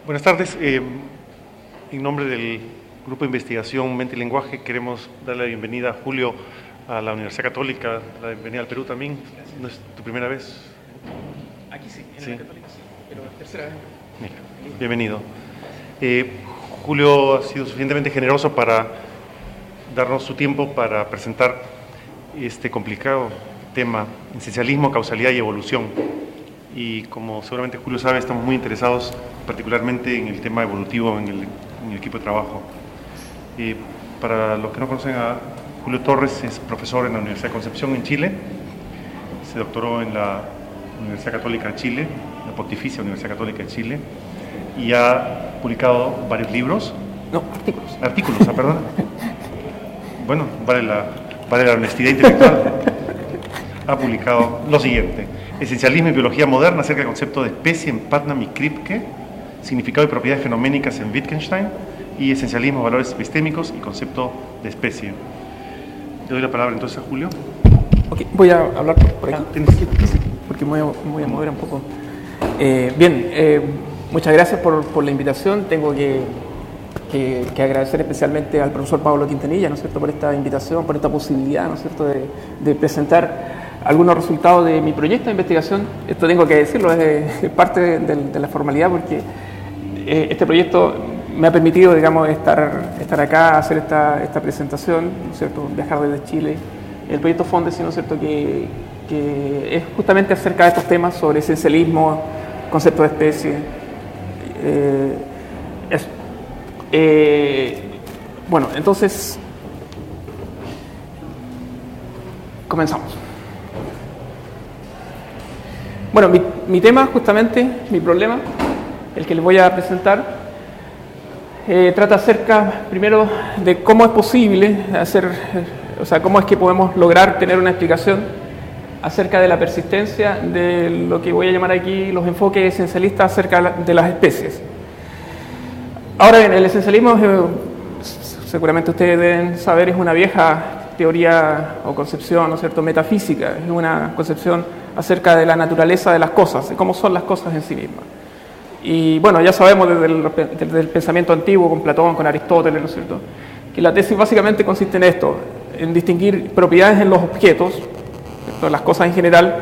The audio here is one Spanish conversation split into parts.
Buenas tardes. En nombre del Grupo de Investigación Mente y Lenguaje queremos darle la bienvenida a Julio a la Universidad Católica, la bienvenida al Perú también. Gracias. ¿No es tu primera vez? Aquí sí, en Sí. la Católica sí, pero tercera vez. Mira, bienvenido. Julio ha sido suficientemente generoso para darnos su tiempo para presentar este complicado tema, esencialismo, causalidad y evolución. Y como seguramente Julio sabe, estamos muy interesados particularmente en el tema evolutivo en el equipo de trabajo. Para los que no conocen a Julio Torres, es profesor en la Universidad de Concepción en Chile, se doctoró en la Universidad Católica de Chile, la Pontificia Universidad Católica de Chile, y ha publicado varios libros. No, artículos. Artículos, perdón. Bueno, vale la honestidad intelectual. Ha publicado lo siguiente: Esencialismo y biología moderna acerca del concepto de especie en Putnam y Kripke, significado y propiedades fenoménicas en Wittgenstein, y esencialismo, valores epistémicos y concepto de especie. Le doy la palabra entonces a Julio. Ok, voy a hablar por aquí, ¿Tienes que...? porque me voy a mover un poco. Muchas gracias por la invitación. Tengo que agradecer especialmente al profesor Pablo Quintanilla, ¿no es cierto?, por esta invitación, por esta posibilidad, ¿no es cierto?, de presentar algunos resultados de mi proyecto de investigación. Esto tengo que decirlo, es parte de la formalidad, porque este proyecto me ha permitido, digamos, estar acá, hacer esta presentación, ¿no es cierto?, viajar desde Chile. El proyecto Fondesi, ¿no es cierto?, que es justamente acerca de estos temas sobre esencialismo, concepto de especie. Bueno, entonces comenzamos. Bueno, mi tema, justamente, mi problema, el que les voy a presentar, trata acerca, primero, de cómo es posible cómo es que podemos lograr tener una explicación acerca de la persistencia de lo que voy a llamar aquí los enfoques esencialistas acerca de las especies. Ahora bien, el esencialismo, seguramente ustedes deben saber, es una vieja teoría o concepción, ¿no es cierto?, metafísica. Es una concepción acerca de la naturaleza de las cosas, de cómo son las cosas en sí mismas. Y bueno, ya sabemos desde el pensamiento antiguo, con Platón, con Aristóteles, ¿no es cierto?, que la tesis básicamente consiste en esto, en distinguir propiedades en los objetos, ¿cierto?, las cosas en general,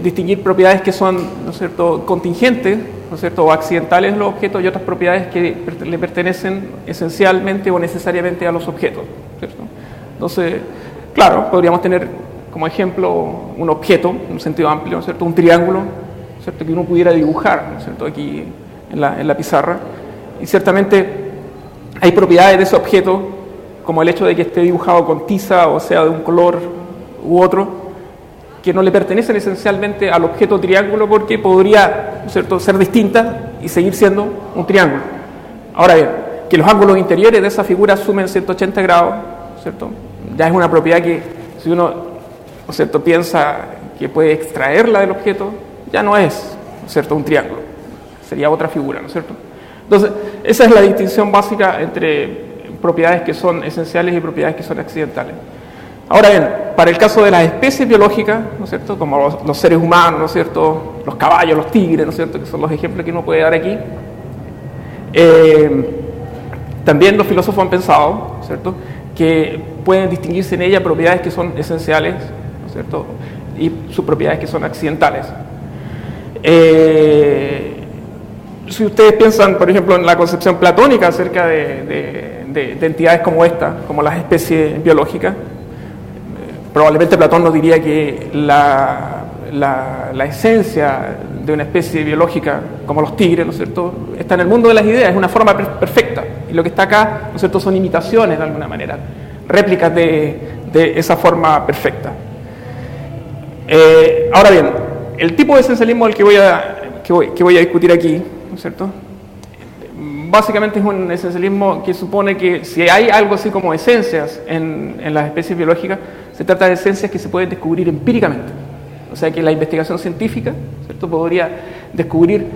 distinguir propiedades que son, ¿no es cierto?, contingentes, ¿no es cierto?, o accidentales en los objetos, y otras propiedades que le pertenecen esencialmente o necesariamente a los objetos, ¿cierto? Entonces, claro, podríamos tener como ejemplo un objeto, en un sentido amplio, ¿no es cierto?, un triángulo, ¿no es cierto?, que uno pudiera dibujar, ¿no es cierto?, aquí en la pizarra, y ciertamente hay propiedades de ese objeto, como el hecho de que esté dibujado con tiza, o sea, de un color u otro, que no le pertenecen esencialmente al objeto triángulo, porque podría, ¿no es cierto?, ser distinta y seguir siendo un triángulo. Ahora bien, que los ángulos interiores de esa figura sumen 180 grados, ¿no es cierto?, ya es una propiedad que, si uno, ¿no es cierto?, piensa que puede extraerla del objeto, ya no es, ¿no es cierto?, un triángulo, sería otra figura, ¿no es cierto? Entonces, esa es la distinción básica entre propiedades que son esenciales y propiedades que son accidentales. Ahora bien, para el caso de las especies biológicas, ¿no es cierto?, como los seres humanos, ¿no es cierto?, los caballos, los tigres, ¿no es cierto?, que son los ejemplos que uno puede dar aquí, también los filósofos han pensado, ¿no es cierto?, que pueden distinguirse en ella propiedades que son esenciales, ¿no es cierto?, y sus propiedades que son accidentales. Si ustedes piensan, por ejemplo, en la concepción platónica acerca de entidades como esta, como las especies biológicas, probablemente Platón nos diría que la esencia de una especie biológica, como los tigres, ¿no es cierto?, está en el mundo de las ideas, es una forma perfecta. Y lo que está acá, ¿no es cierto?, son imitaciones de alguna manera, réplicas de esa forma perfecta. Ahora bien, el tipo de esencialismo del que voy a discutir aquí, ¿no es cierto?, básicamente es un esencialismo que supone que si hay algo así como esencias en las especies biológicas, se trata de esencias que se pueden descubrir empíricamente. O sea que la investigación científica, ¿cierto?, podría descubrir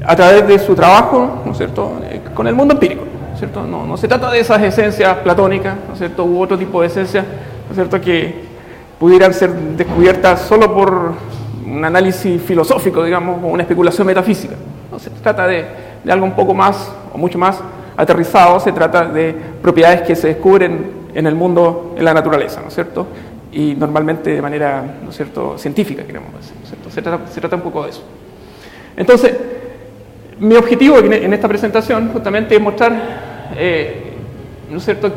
a través de su trabajo, ¿no es cierto?, con el mundo empírico, ¿cierto? No se trata de esas esencias platónicas, ¿no es cierto?, u otro tipo de esencias, ¿no es cierto?, que pudieran ser descubiertas solo por un análisis filosófico, digamos, o una especulación metafísica. No se trata de algo un poco más o mucho más aterrizado, se trata de propiedades que se descubren en el mundo, en la naturaleza, ¿no es cierto? Y normalmente de manera, ¿no es cierto?, científica, queremos decir, ¿no es cierto? Se trata un poco de eso. Entonces, mi objetivo en esta presentación justamente es mostrar, ¿no es cierto?,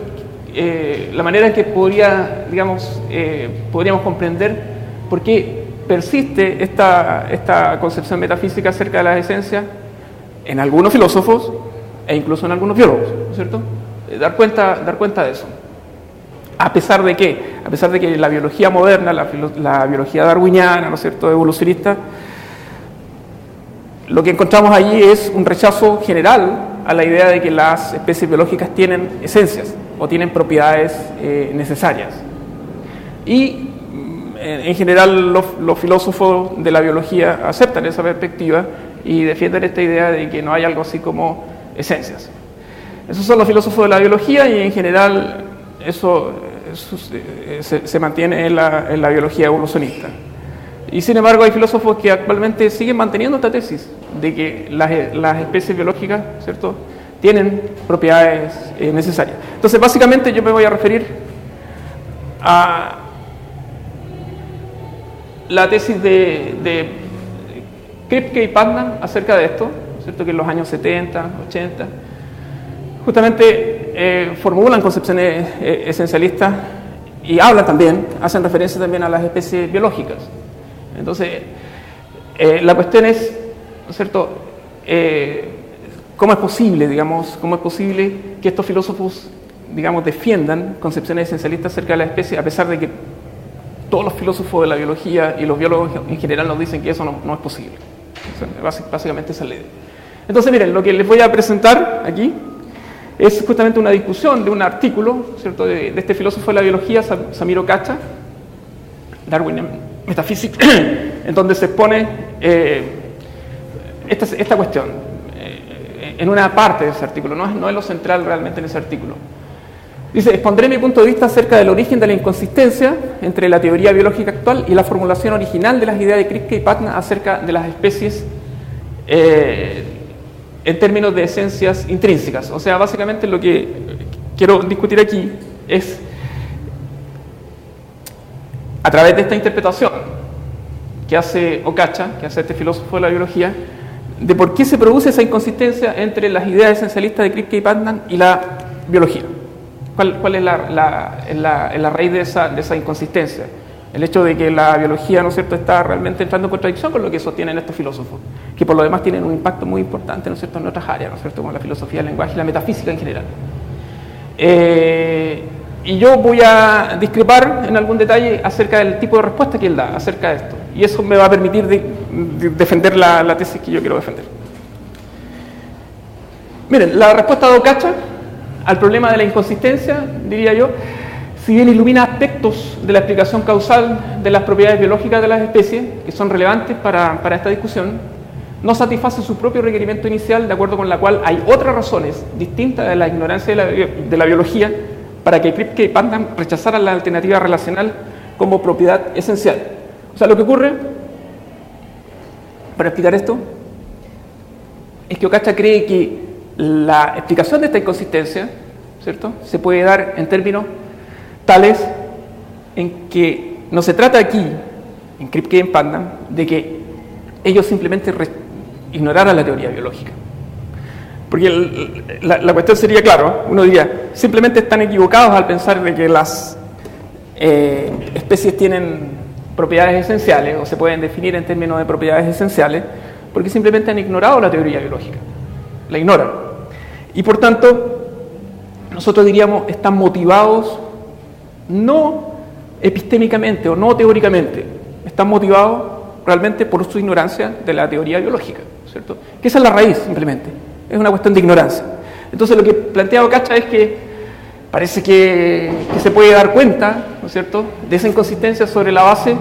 la manera en que podríamos comprender por qué persiste esta concepción metafísica acerca de las esencias en algunos filósofos e incluso en algunos biólogos, ¿no es cierto? Dar cuenta de eso. A pesar de que la biología moderna, la biología darwiniana, ¿no es cierto?, evolucionista, lo que encontramos allí es un rechazo general a la idea de que las especies biológicas tienen esencias o tienen propiedades necesarias. Y en general los filósofos de la biología aceptan esa perspectiva y defienden esta idea de que no hay algo así como esencias. Esos son los filósofos de la biología y en general eso se mantiene en la biología evolucionista. Y sin embargo hay filósofos que actualmente siguen manteniendo esta tesis de que las especies biológicas, ¿cierto?, tienen propiedades necesarias. Entonces básicamente yo me voy a referir a la tesis de Kripke y Putnam acerca de esto, ¿cierto?, que en los años 70, 80 justamente formulan concepciones esencialistas y hacen referencia también a las especies biológicas. Entonces, la cuestión es, ¿no es cierto?, ¿cómo es posible que estos filósofos, digamos, defiendan concepciones esencialistas acerca de la especie, a pesar de que todos los filósofos de la biología y los biólogos en general nos dicen que eso no es posible? O sea, básicamente esa es la idea. Entonces, miren, lo que les voy a presentar aquí es justamente una discusión de un artículo, ¿cierto?, de este filósofo de la biología, Samir Ocacha, Darwin Metaphysics, en donde se expone esta cuestión en una parte de ese artículo, no es lo central realmente en ese artículo. Dice: expondré mi punto de vista acerca del origen de la inconsistencia entre la teoría biológica actual y la formulación original de las ideas de Kripke y Putnam acerca de las especies en términos de esencias intrínsecas. O sea, básicamente lo que quiero discutir aquí es, a través de esta interpretación que hace Ocacha, que hace este filósofo de la biología, de por qué se produce esa inconsistencia entre las ideas esencialistas de Kripke y Putnam y la biología. ¿Cuál es la raíz de esa inconsistencia? El hecho de que la biología, ¿no es cierto?, está realmente entrando en contradicción con lo que sostienen estos filósofos, que por lo demás tienen un impacto muy importante, ¿no es cierto?, en otras áreas, ¿no es cierto?, como la filosofía del lenguaje y la metafísica en general. Y yo voy a discrepar en algún detalle acerca del tipo de respuesta que él da acerca de esto, y eso me va a permitir defender la tesis que yo quiero defender. Miren, la respuesta de Ocacha al problema de la inconsistencia, diría yo, si bien ilumina aspectos de la explicación causal de las propiedades biológicas de las especies, que son relevantes para esta discusión, no satisface su propio requerimiento inicial, de acuerdo con la cual hay otras razones distintas de la ignorancia de la biología para que Kripke y Putnam rechazaran la alternativa relacional como propiedad esencial. O sea, lo que ocurre, para explicar esto, es que Ocacha cree que la explicación de esta inconsistencia, ¿cierto?, se puede dar en términos tales en que no se trata aquí, en Kripke y en Putnam, de que ellos simplemente ignoraran la teoría biológica. Porque la cuestión sería, claro, uno diría, simplemente están equivocados al pensar de que las especies tienen propiedades esenciales o se pueden definir en términos de propiedades esenciales, porque simplemente han ignorado la teoría biológica, la ignoran. Y por tanto, nosotros diríamos, están motivados no epistémicamente o no teóricamente, están motivados realmente por su ignorancia de la teoría biológica, ¿cierto? Que esa es la raíz, simplemente, es una cuestión de ignorancia. Entonces lo que plantea Ocacha es que parece que se puede dar cuenta, ¿no es cierto?, de esa inconsistencia sobre la base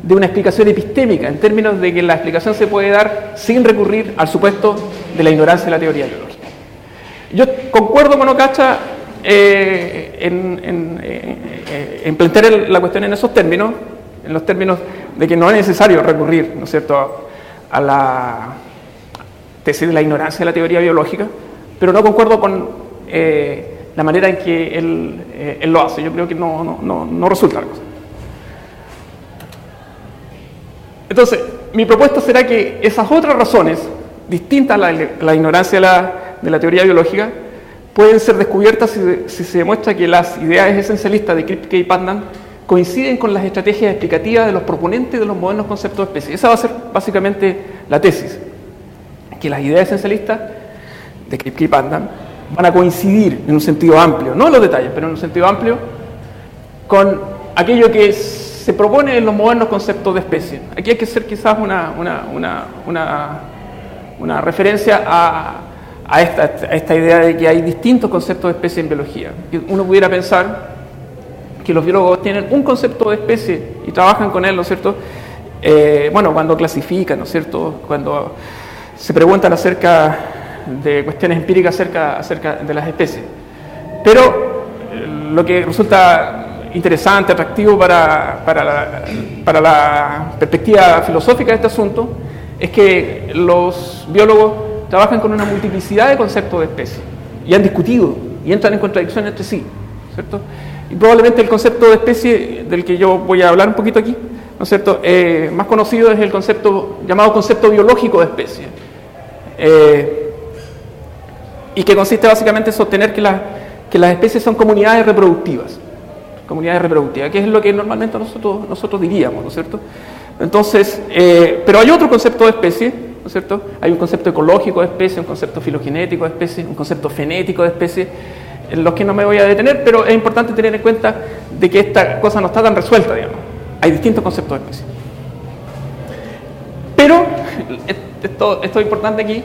de una explicación epistémica, en términos de que la explicación se puede dar sin recurrir al supuesto de la ignorancia de la teoría biológica. Yo concuerdo con Ocacha en plantear la cuestión en esos términos, en los términos de que no es necesario recurrir, ¿no es cierto?, a tesis de la ignorancia de la teoría biológica, pero no concuerdo con la manera en que él lo hace. Yo creo que no resulta la cosa. Entonces, mi propuesta será que esas otras razones, distintas a la ignorancia de la teoría biológica, pueden ser descubiertas si se demuestra que las ideas esencialistas de Kripke y Putnam coinciden con las estrategias explicativas de los proponentes de los modernos conceptos de especie. Esa va a ser básicamente la tesis, que las ideas esencialistas de Kripke y Putnam van a coincidir en un sentido amplio, no en los detalles, pero en un sentido amplio, con aquello que se propone en los modernos conceptos de especie. Aquí hay que hacer quizás una referencia a esta idea de que hay distintos conceptos de especie en biología. Uno pudiera pensar que los biólogos tienen un concepto de especie y trabajan con él, ¿no es cierto? Cuando clasifican, ¿no es cierto? Cuando se preguntan acerca de cuestiones empíricas acerca de las especies. Pero lo que resulta interesante, atractivo para la perspectiva filosófica de este asunto es que los biólogos trabajan con una multiplicidad de conceptos de especie y han discutido y entran en contradicción entre sí, ¿cierto? Y probablemente el concepto de especie del que yo voy a hablar un poquito aquí, ¿no es cierto?, más conocido es el concepto llamado concepto biológico de especie, y que consiste básicamente en sostener que las especies son comunidades reproductivas, que es lo que normalmente nosotros diríamos, ¿no es cierto? Entonces, pero hay otro concepto de especie, ¿no es cierto? Hay un concepto ecológico de especie, un concepto filogenético de especie, un concepto fenético de especie, en los que no me voy a detener, pero es importante tener en cuenta de que esta cosa no está tan resuelta, digamos. Hay distintos conceptos de especie. Pero, esto es importante aquí,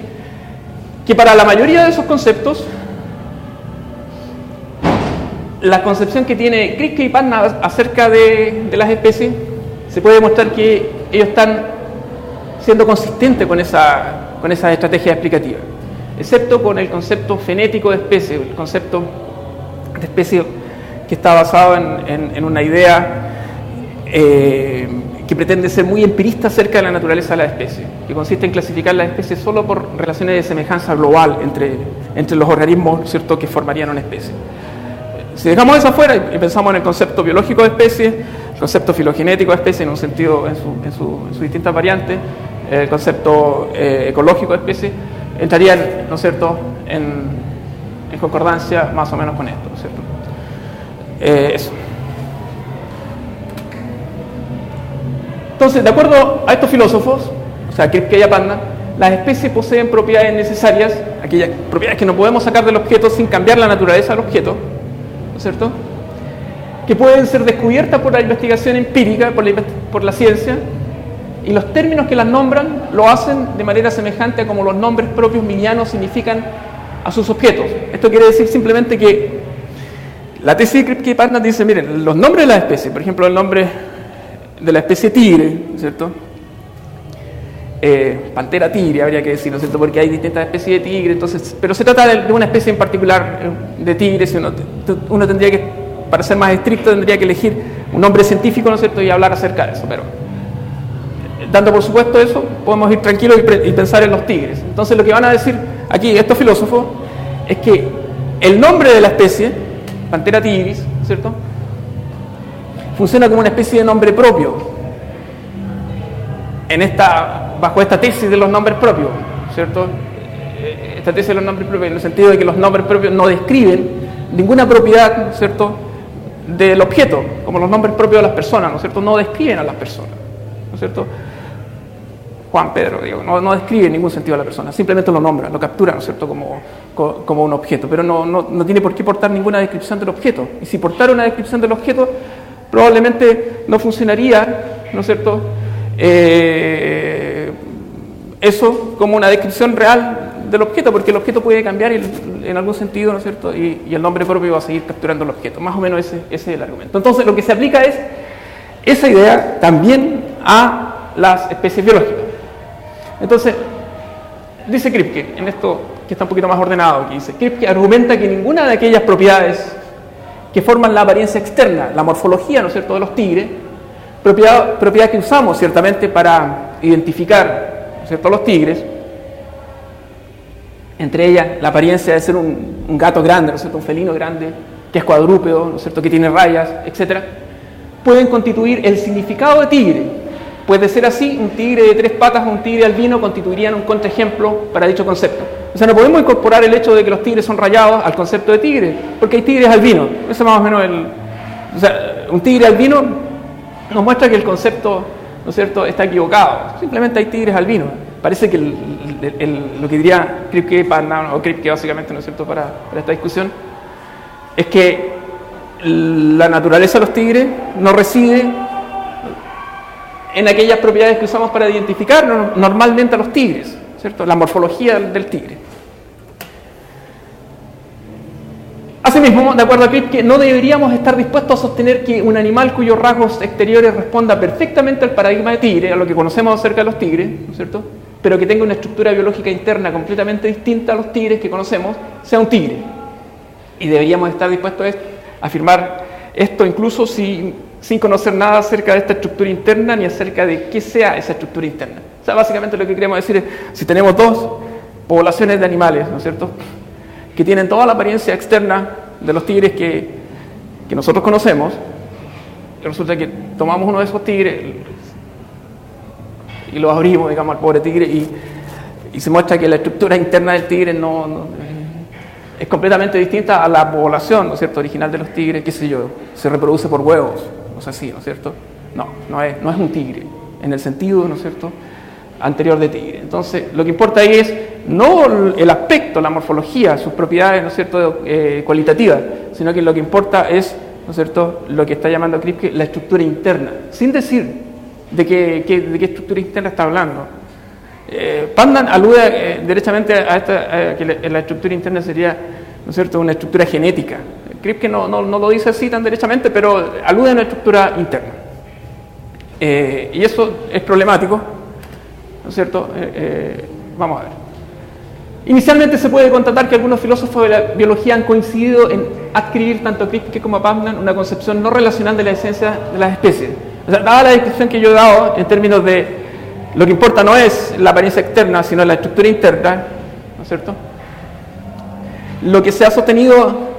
que para la mayoría de esos conceptos, la concepción que tiene Kripke y Putnam acerca de las especies, se puede demostrar que ellos están siendo consistentes con esa estrategia explicativa, excepto con el concepto fenético de especie, el concepto de especie que está basado en una idea que pretende ser muy empirista acerca de la naturaleza de la especie, que consiste en clasificar las especies solo por relaciones de semejanza global entre los organismos, ¿cierto?, que formarían una especie. Si dejamos eso afuera y pensamos en el concepto biológico de especie, el concepto filogenético de especie en un sentido, en sus distintas variantes, el concepto ecológico de especie, entrarían, ¿no es cierto?, en concordancia más o menos con esto, ¿no es cierto? Eso. Entonces, de acuerdo a estos filósofos, o sea, Kripke y Putnam, las especies poseen propiedades necesarias, aquellas propiedades que no podemos sacar del objeto sin cambiar la naturaleza del objeto, ¿no es cierto?, que pueden ser descubiertas por la investigación empírica, por la ciencia, y los términos que las nombran lo hacen de manera semejante a como los nombres propios minianos significan a sus objetos. Esto quiere decir simplemente que la tesis de Kripke y Putnam dice, miren, los nombres de las especies, por ejemplo, el nombre de la especie tigre, ¿cierto?, pantera tigre habría que decir, ¿no es cierto?, porque hay distintas especies de tigre, entonces, pero se trata de una especie en particular de tigre. Si uno tendría que, para ser más estricto, tendría que elegir un nombre científico, ¿no es cierto?, y hablar acerca de eso, pero dando por supuesto eso, podemos ir tranquilos y pensar en los tigres. Entonces lo que van a decir aquí estos filósofos es que el nombre de la especie, Pantera tigris, ¿cierto?, funciona como una especie de nombre propio bajo esta tesis de los nombres propios, ¿cierto? Esta tesis de los nombres propios, en el sentido de que los nombres propios no describen ninguna propiedad, ¿cierto?, del objeto, como los nombres propios de las personas, ¿no es cierto?, no describen a las personas, ¿no es cierto? Juan, Pedro, digo, no describe en ningún sentido a la persona, simplemente lo nombra, lo captura, ¿no es cierto?, como un objeto, pero no tiene por qué portar ninguna descripción del objeto. Y si portara una descripción del objeto, probablemente no funcionaría, ¿no es cierto?, eso como una descripción real del objeto, porque el objeto puede cambiar en algún sentido, ¿no es cierto?, y el nombre propio va a seguir capturando el objeto. Más o menos ese es el argumento. Entonces, lo que se aplica es esa idea también a las especies biológicas. Entonces, dice Kripke, en esto que está un poquito más ordenado aquí, dice, Kripke argumenta que ninguna de aquellas propiedades que forman la apariencia externa, la morfología, ¿no es cierto?, de los tigres, propiedad que usamos ciertamente para identificar, ¿no es cierto?, los tigres, entre ellas la apariencia de ser un gato grande, ¿no es cierto?, un felino grande, que es cuadrúpedo, ¿no es cierto?, que tiene rayas, etc., pueden constituir el significado de tigre. Puede ser así, un tigre de 3 patas o un tigre albino constituirían un contraejemplo para dicho concepto. O sea, no podemos incorporar el hecho de que los tigres son rayados al concepto de tigre, porque hay tigres albinos. Eso es más o menos o sea, un tigre albino nos muestra que el concepto, ¿no es cierto?, está equivocado. Simplemente hay tigres albinos. Parece que lo que diría Kripke, Putnam, o Kripke básicamente, ¿no es cierto?, para esta discusión, es que la naturaleza de los tigres no reside en aquellas propiedades que usamos para identificar normalmente a los tigres, ¿cierto?, la morfología del tigre. Asimismo, de acuerdo a Kripke, no deberíamos estar dispuestos a sostener que un animal cuyos rasgos exteriores responda perfectamente al paradigma de tigre, a lo que conocemos acerca de los tigres, ¿no es cierto?, pero que tenga una estructura biológica interna completamente distinta a los tigres que conocemos, sea un tigre. Y deberíamos estar dispuestos a afirmar esto incluso sin conocer nada acerca de esta estructura interna ni acerca de qué sea esa estructura interna. O sea, básicamente lo que queremos decir es, si tenemos 2 poblaciones de animales, ¿no es cierto?, que tienen toda la apariencia externa de los tigres que nosotros conocemos, y resulta que tomamos uno de esos tigres y lo abrimos, digamos, al pobre tigre, y se muestra que la estructura interna del tigre es completamente distinta a la población, ¿no es cierto?, original de los tigres, qué sé yo, se reproduce por huevos, o sea, sí, ¿no es cierto? No es un tigre, en el sentido, ¿no es cierto?, anterior de tigre. Entonces, lo que importa ahí es no el aspecto, la morfología, sus propiedades, ¿no es cierto?, cualitativas, sino que lo que importa es, ¿no es cierto?, lo que está llamando Kripke la estructura interna, sin decir de qué estructura interna está hablando. Putnam alude derechamente a que la estructura interna sería, ¿no es cierto?, una estructura genética. Kripke no lo dice así tan derechamente, pero alude a una estructura interna. Y eso es problemático, ¿no es cierto? Vamos a ver. Inicialmente se puede constatar que algunos filósofos de la biología han coincidido en adscribir tanto a Kripke como a Putnam una concepción no relacional de la esencia de las especies. O sea, dada la descripción que yo he dado en términos de lo que importa no es la apariencia externa, sino la estructura interna, ¿no es cierto?, lo que se ha sostenido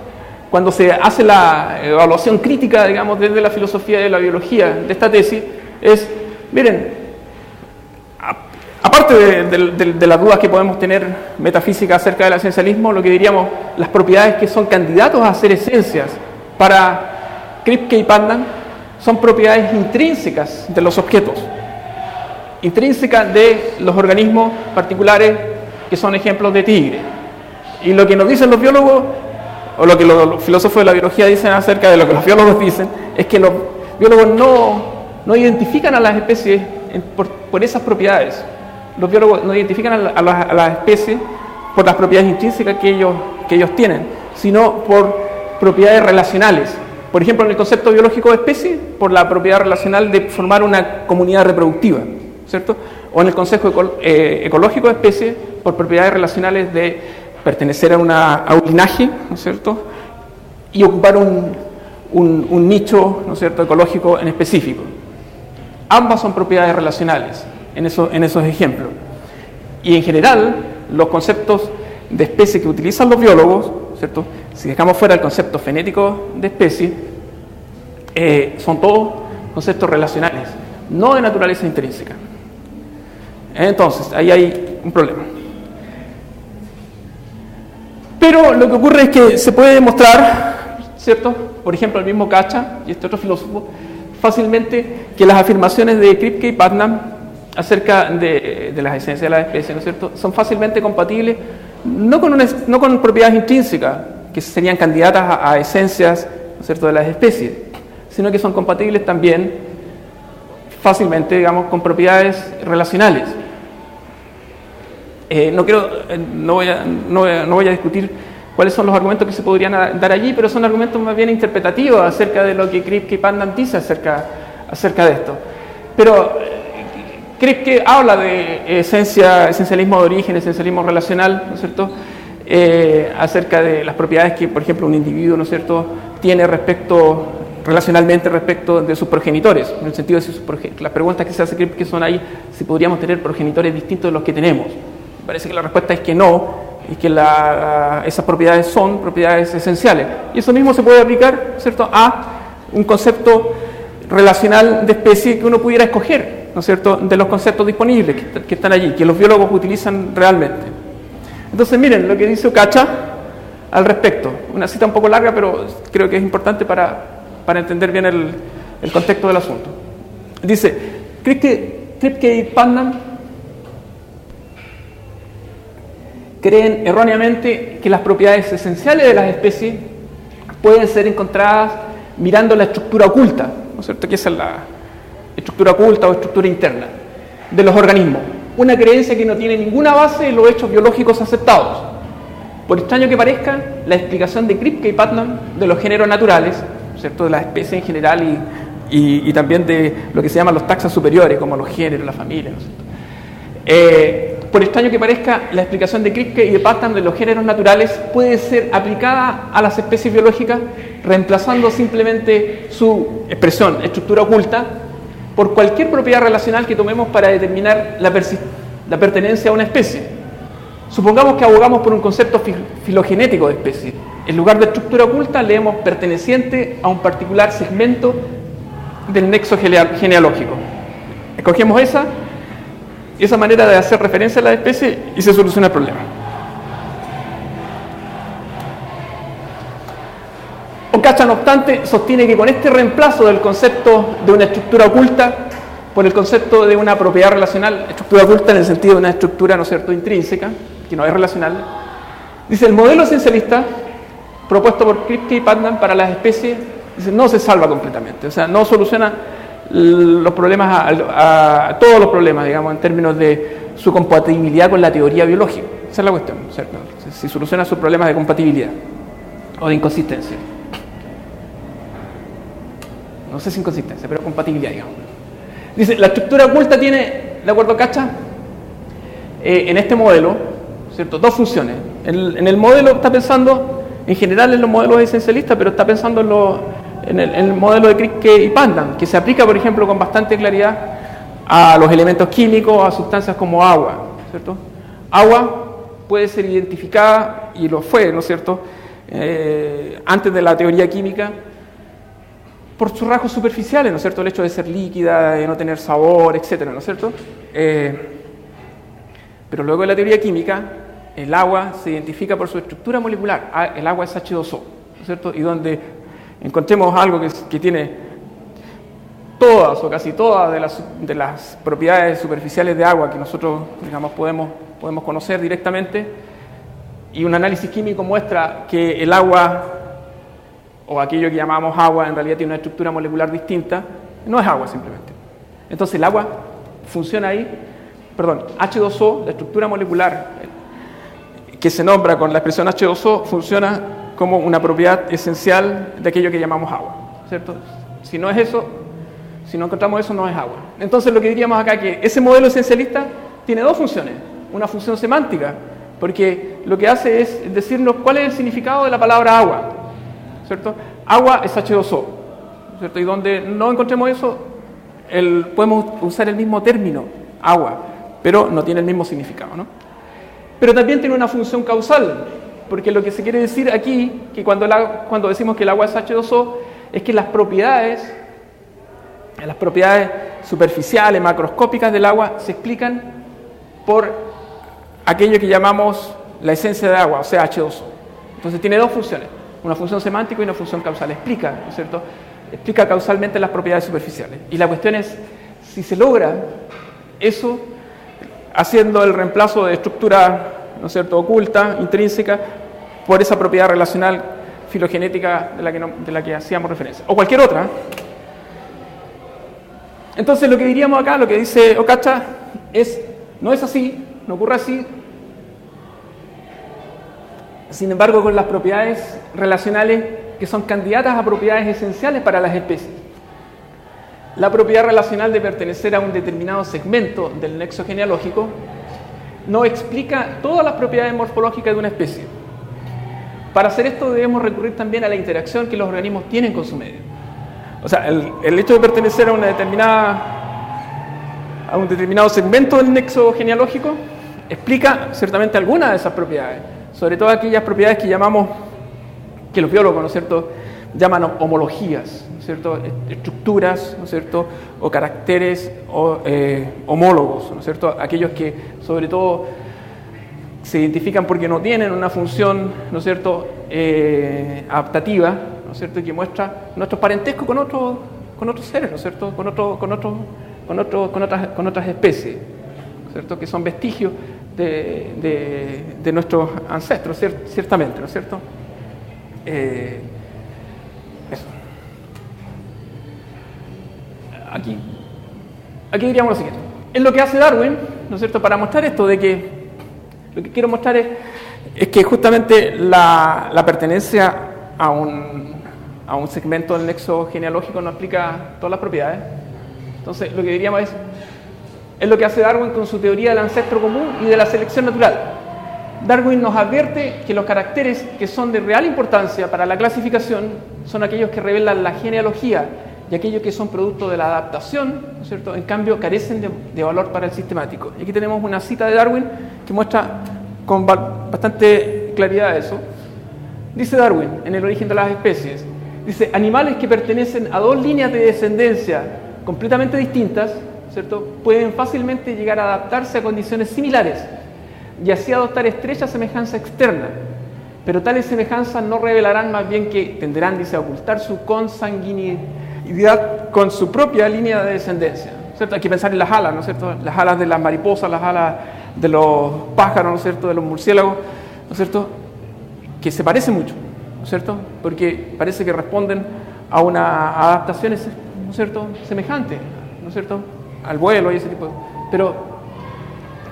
cuando se hace la evaluación crítica, digamos, desde la filosofía de la biología de esta tesis, es, miren, aparte de las dudas que podemos tener metafísicas acerca del esencialismo, lo que diríamos, las propiedades que son candidatos a ser esencias para Kripke y Putnam son propiedades intrínsecas de los objetos, intrínsecas de los organismos particulares que son ejemplos de tigre. Y lo que nos dicen los biólogos, o lo que los filósofos de la biología dicen acerca de lo que los biólogos dicen, es que los biólogos no identifican a las especies por esas propiedades. Los biólogos no identifican a las especies por las propiedades intrínsecas que ellos tienen, sino por propiedades relacionales. Por ejemplo, en el concepto biológico de especie, por la propiedad relacional de formar una comunidad reproductiva, ¿cierto? O en el concepto ecológico de especie, por propiedades relacionales de pertenecer a un linaje, ¿no es cierto?, y ocupar un nicho, ¿no es cierto?, ecológico en específico. Ambas son propiedades relacionales en esos ejemplos. Y en general, los conceptos de especie que utilizan los biólogos, ¿cierto?, si dejamos fuera el concepto fenético de especie, son todos conceptos relacionales, no de naturaleza intrínseca. Entonces, ahí hay un problema. Pero lo que ocurre es que se puede demostrar, ¿cierto?, por ejemplo, el mismo Cacha y este otro filósofo, fácilmente que las afirmaciones de Kripke y Putnam acerca de las esencias de las especies, ¿no es cierto?, son fácilmente compatibles, no con propiedades intrínsecas, que serían candidatas a esencias, ¿no es cierto?, de las especies, sino que son compatibles también fácilmente, digamos, con propiedades relacionales. No voy a discutir cuáles son los argumentos que se podrían dar allí, pero son argumentos más bien interpretativos acerca de lo que Kripke y Putnam dice acerca de esto. Pero Kripke habla de esencialismo de origen, esencialismo relacional, ¿no es cierto?, acerca de las propiedades que, por ejemplo, un individuo, ¿no es cierto?, tiene relacionalmente respecto de sus progenitores, en el sentido de si las preguntas que se hace Kripke son ahí, si podríamos tener progenitores distintos de los que tenemos. Parece que la respuesta es que no, y que esas propiedades son propiedades esenciales. Y eso mismo se puede aplicar, ¿cierto?, a un concepto relacional de especie que uno pudiera escoger, ¿no es cierto?, de los conceptos disponibles que están allí, que los biólogos utilizan realmente. Entonces, miren lo que dice Ocacha al respecto. Una cita un poco larga, pero creo que es importante para entender bien el contexto del asunto. Dice, Kripke y Putnam creen erróneamente que las propiedades esenciales de las especies pueden ser encontradas mirando la estructura oculta, ¿no es cierto?, que esa es la estructura oculta o estructura interna de los organismos. Una creencia que no tiene ninguna base en los hechos biológicos aceptados. Por extraño que parezca, la explicación de Kripke y Putnam de los géneros naturales, ¿no es cierto?, de las especies en general y también de lo que se llaman los taxas superiores, como los géneros, la familia, ¿no es cierto? Por extraño que parezca, la explicación de Kripke y de Putnam de los géneros naturales puede ser aplicada a las especies biológicas, reemplazando simplemente su expresión, estructura oculta, por cualquier propiedad relacional que tomemos para determinar la pertenencia a una especie. Supongamos que abogamos por un concepto filogenético de especie. En lugar de estructura oculta, leemos perteneciente a un particular segmento del nexo genealógico. Escogemos esa manera de hacer referencia a la especie y se soluciona el problema. Ocacha, no obstante, sostiene que con este reemplazo del concepto de una estructura oculta por el concepto de una propiedad relacional, estructura oculta en el sentido de una estructura, ¿no es cierto?, intrínseca, que no es relacional, dice, el modelo esencialista propuesto por Kripke y Putnam para las especies, dice, no se salva completamente, o sea, no soluciona los problemas, a todos los problemas, digamos, en términos de su compatibilidad con la teoría biológica. Esa es la cuestión, ¿cierto? Si soluciona sus problemas de compatibilidad o de inconsistencia. No sé si inconsistencia, pero compatibilidad, digamos. Dice, la estructura oculta tiene, de acuerdo a Ocacha, en este modelo, ¿cierto?, dos funciones. En el modelo está pensando, en general en los modelos esencialistas, pero está pensando en el modelo de Kripke y Putnam, que se aplica, por ejemplo, con bastante claridad a los elementos químicos, a sustancias como agua, ¿cierto? Agua puede ser identificada, y lo fue, ¿no es cierto?, antes de la teoría química, por sus rasgos superficiales, ¿no es cierto?, el hecho de ser líquida, de no tener sabor, etcétera, ¿no es cierto? Pero luego de la teoría química, el agua se identifica por su estructura molecular. El agua es H2O, ¿no es cierto? Y donde encontremos algo que tiene todas o casi todas de las propiedades superficiales de agua que nosotros, digamos, podemos conocer directamente, y un análisis químico muestra que el agua, o aquello que llamamos agua, en realidad tiene una estructura molecular distinta, no es agua simplemente. Entonces el agua funciona ahí, H2O, la estructura molecular que se nombra con la expresión H2O, funciona como una propiedad esencial de aquello que llamamos agua, ¿cierto? Si no es eso, si no encontramos eso, no es agua. Entonces lo que diríamos acá es que ese modelo esencialista tiene dos funciones. Una función semántica, porque lo que hace es decirnos cuál es el significado de la palabra agua, ¿cierto? Agua es H2O, ¿cierto? Y donde no encontremos eso, podemos usar el mismo término, agua, pero no tiene el mismo significado, ¿no? Pero también tiene una función causal, porque lo que se quiere decir aquí, que cuando decimos que el agua es H2O, es que las propiedades superficiales, macroscópicas del agua, se explican por aquello que llamamos la esencia de agua, o sea, H2O. Entonces tiene dos funciones, una función semántica y una función causal. Explica, ¿no es cierto?, explica causalmente las propiedades superficiales. Y la cuestión es si se logra eso haciendo el reemplazo de estructura, ¿no es cierto?, oculta, intrínseca, por esa propiedad relacional filogenética de la que hacíamos referencia, o cualquier otra. Entonces lo que diríamos acá, lo que dice Ocacha, no es así, no ocurre así. Sin embargo, con las propiedades relacionales que son candidatas a propiedades esenciales para las especies. La propiedad relacional de pertenecer a un determinado segmento del nexo genealógico no explica todas las propiedades morfológicas de una especie. Para hacer esto debemos recurrir también a la interacción que los organismos tienen con su medio. O sea, el hecho de pertenecer a un determinado segmento del nexo genealógico explica ciertamente algunas de esas propiedades, sobre todo aquellas propiedades que llamamos, que los biólogos, ¿no es cierto?, llaman homologías, ¿no es cierto?, estructuras, ¿no es cierto?, o caracteres homólogos, ¿no es cierto?, aquellos que sobre todo se identifican porque no tienen una función, ¿no es cierto?, adaptativa, ¿no es cierto?, que muestra nuestro parentesco con otros seres, ¿no es cierto?, con otras especies, ¿no es cierto?, que son vestigios de nuestros ancestros, ciertamente, ¿no es cierto? Eso. Aquí diríamos lo siguiente. Es lo que hace Darwin, ¿no es cierto?, para mostrar esto de que lo que quiero mostrar es que justamente la pertenencia a un segmento del nexo genealógico no explica todas las propiedades. Entonces, lo que diríamos es lo que hace Darwin con su teoría del ancestro común y de la selección natural. Darwin nos advierte que los caracteres que son de real importancia para la clasificación son aquellos que revelan la genealogía y aquellos que son producto de la adaptación, ¿no es cierto?, en cambio carecen de valor para el sistemático. Y aquí tenemos una cita de Darwin que muestra con bastante claridad eso. Dice Darwin, en El origen de las especies, dice, animales que pertenecen a dos líneas de descendencia completamente distintas, ¿cierto?, pueden fácilmente llegar a adaptarse a condiciones similares y así adoptar estrecha semejanza externa, pero tales semejanzas no revelarán, más bien que tenderán, dice, a ocultar su consanguinidad con su propia línea de descendencia, ¿cierto? Hay que pensar en las alas, ¿no es cierto?, las alas de las mariposas, las alas de los pájaros, ¿no es cierto?, de los murciélagos, ¿no es cierto?, que se parecen mucho, ¿no es cierto?, porque parece que responden a una adaptación, ¿no es cierto?, semejante, ¿no es cierto?, al vuelo y ese tipo de...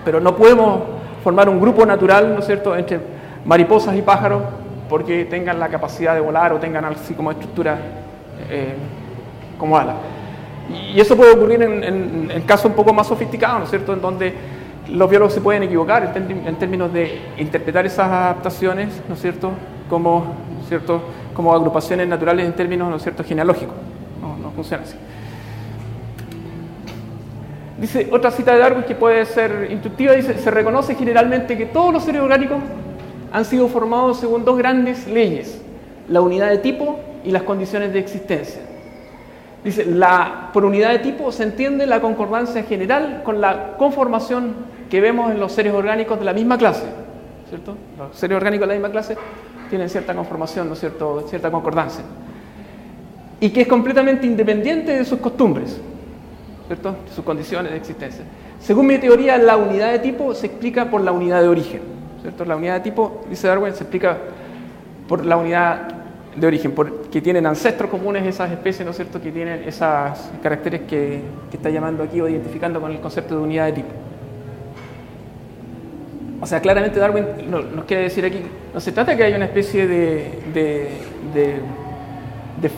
Pero no podemos formar un grupo natural, ¿no es cierto?, entre mariposas y pájaros porque tengan la capacidad de volar o tengan así como estructura como alas. Y eso puede ocurrir en casos un poco más sofisticados, ¿no es cierto?, en donde los biólogos se pueden equivocar en términos de interpretar esas adaptaciones, ¿no es cierto?, como agrupaciones naturales en términos, ¿no es cierto?, genealógicos. No funciona así. Dice otra cita de Darwin que puede ser instructiva, dice, se reconoce generalmente que todos los seres orgánicos han sido formados según dos grandes leyes, la unidad de tipo y las condiciones de existencia. Dice, por unidad de tipo se entiende la concordancia general con la conformación que vemos en los seres orgánicos de la misma clase, ¿cierto? Los seres orgánicos de la misma clase tienen cierta conformación, ¿no es cierto?, cierta concordancia, y que es completamente independiente de sus costumbres, ¿cierto?, sus condiciones de existencia. Según mi teoría, la unidad de tipo se explica por la unidad de origen, ¿cierto? La unidad de tipo, dice Darwin, se explica por la unidad de origen, porque tienen ancestros comunes esas especies, ¿no es cierto?, que tienen esos caracteres que está llamando aquí o identificando con el concepto de unidad de tipo. O sea, claramente Darwin nos quiere decir aquí, no se trata de que haya una especie de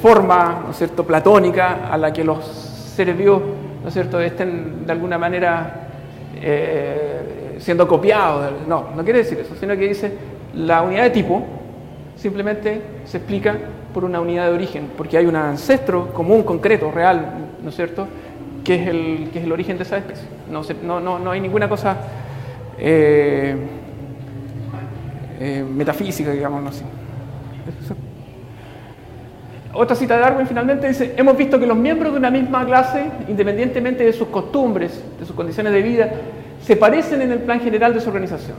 forma, ¿no es cierto?, platónica a la que los seres vivos, ¿no es cierto?, estén de alguna manera siendo copiados. No quiere decir eso, sino que dice la unidad de tipo simplemente se explica por una unidad de origen, porque hay un ancestro común, concreto, real, ¿no es cierto?, que es el origen de esa especie. No hay ninguna cosa metafísica, digamos así. Otra cita de Darwin finalmente dice, hemos visto que los miembros de una misma clase, independientemente de sus costumbres, de sus condiciones de vida, se parecen en el plan general de su organización.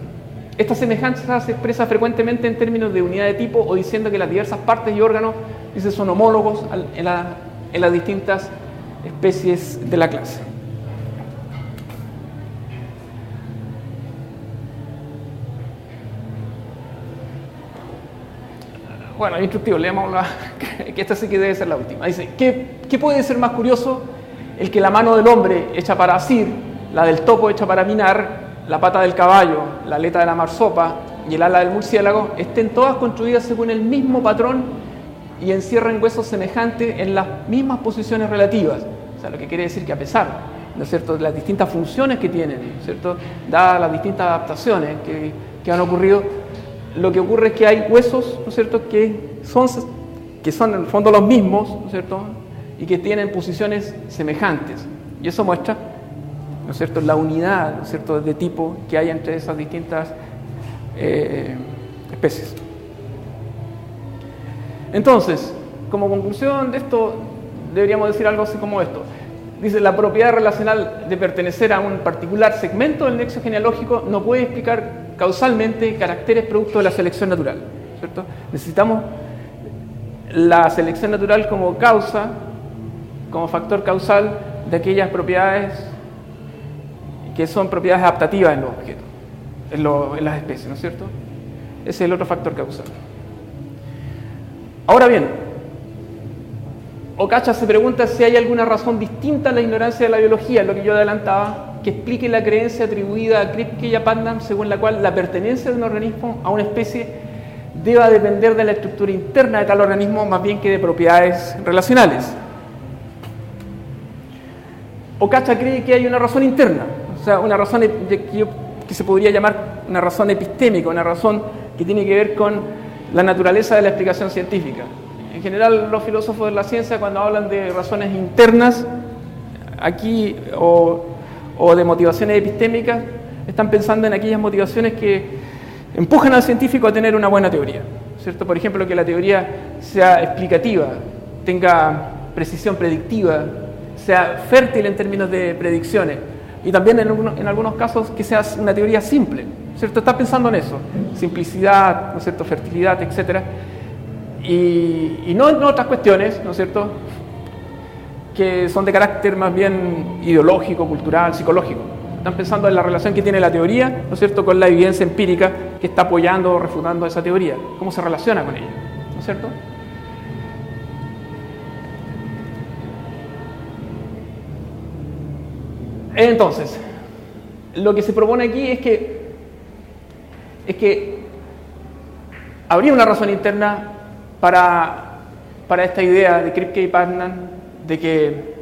Esta semejanza se expresa frecuentemente en términos de unidad de tipo o diciendo que las diversas partes y órganos, dice, son homólogos en las distintas especies de la clase. Bueno, instructivo, leamos que esta sí que debe ser la última. Dice, ¿qué puede ser más curioso? El que la mano del hombre hecha para asir, la del topo hecha para minar, la pata del caballo, la aleta de la marsopa y el ala del murciélago estén todas construidas según el mismo patrón y encierren huesos semejantes en las mismas posiciones relativas. O sea, lo que quiere decir que a pesar, ¿no es cierto?, de las distintas funciones que tienen, ¿no es cierto?, dadas las distintas adaptaciones que han ocurrido, lo que ocurre es que hay huesos, ¿no es cierto?, que son en el fondo los mismos, ¿no es cierto?, y que tienen posiciones semejantes. Y eso muestra, ¿no es cierto?, la unidad, ¿no es cierto?, de tipo que hay entre esas distintas especies. Entonces, como conclusión de esto, deberíamos decir algo así como esto. Dice, la propiedad relacional de pertenecer a un particular segmento del nexo genealógico no puede explicar causalmente caracteres producto de la selección natural, ¿cierto? Necesitamos la selección natural como causa, como factor causal de aquellas propiedades que son propiedades adaptativas en los objetos, en las especies, ¿no es cierto? Ese es el otro factor causal. Ahora bien, Ocacha se pregunta si hay alguna razón distinta a la ignorancia de la biología, lo que yo adelantaba, que explique la creencia atribuida a Kripke y a Putnam, según la cual la pertenencia de un organismo a una especie deba depender de la estructura interna de tal organismo más bien que de propiedades relacionales. Ocacha cree que hay una razón interna, o sea, una razón que se podría llamar una razón epistémica, una razón que tiene que ver con la naturaleza de la explicación científica. En general, los filósofos de la ciencia, cuando hablan de razones internas, aquí, o de motivaciones epistémicas, están pensando en aquellas motivaciones que empujan al científico a tener una buena teoría, ¿cierto? Por ejemplo, que la teoría sea explicativa, tenga precisión predictiva, sea fértil en términos de predicciones, y también en algunos casos que sea una teoría simple, ¿cierto? Está pensando en eso, simplicidad, ¿no es cierto?, fertilidad, etcétera. Y no en otras cuestiones, ¿no es cierto?, que son de carácter más bien ideológico, cultural, psicológico. Están pensando en la relación que tiene la teoría, ¿no es cierto?, con la evidencia empírica que está apoyando o refutando esa teoría, cómo se relaciona con ella, ¿no es cierto? Entonces, lo que se propone aquí es que habría una razón interna para esta idea de Kripke y Putnam de que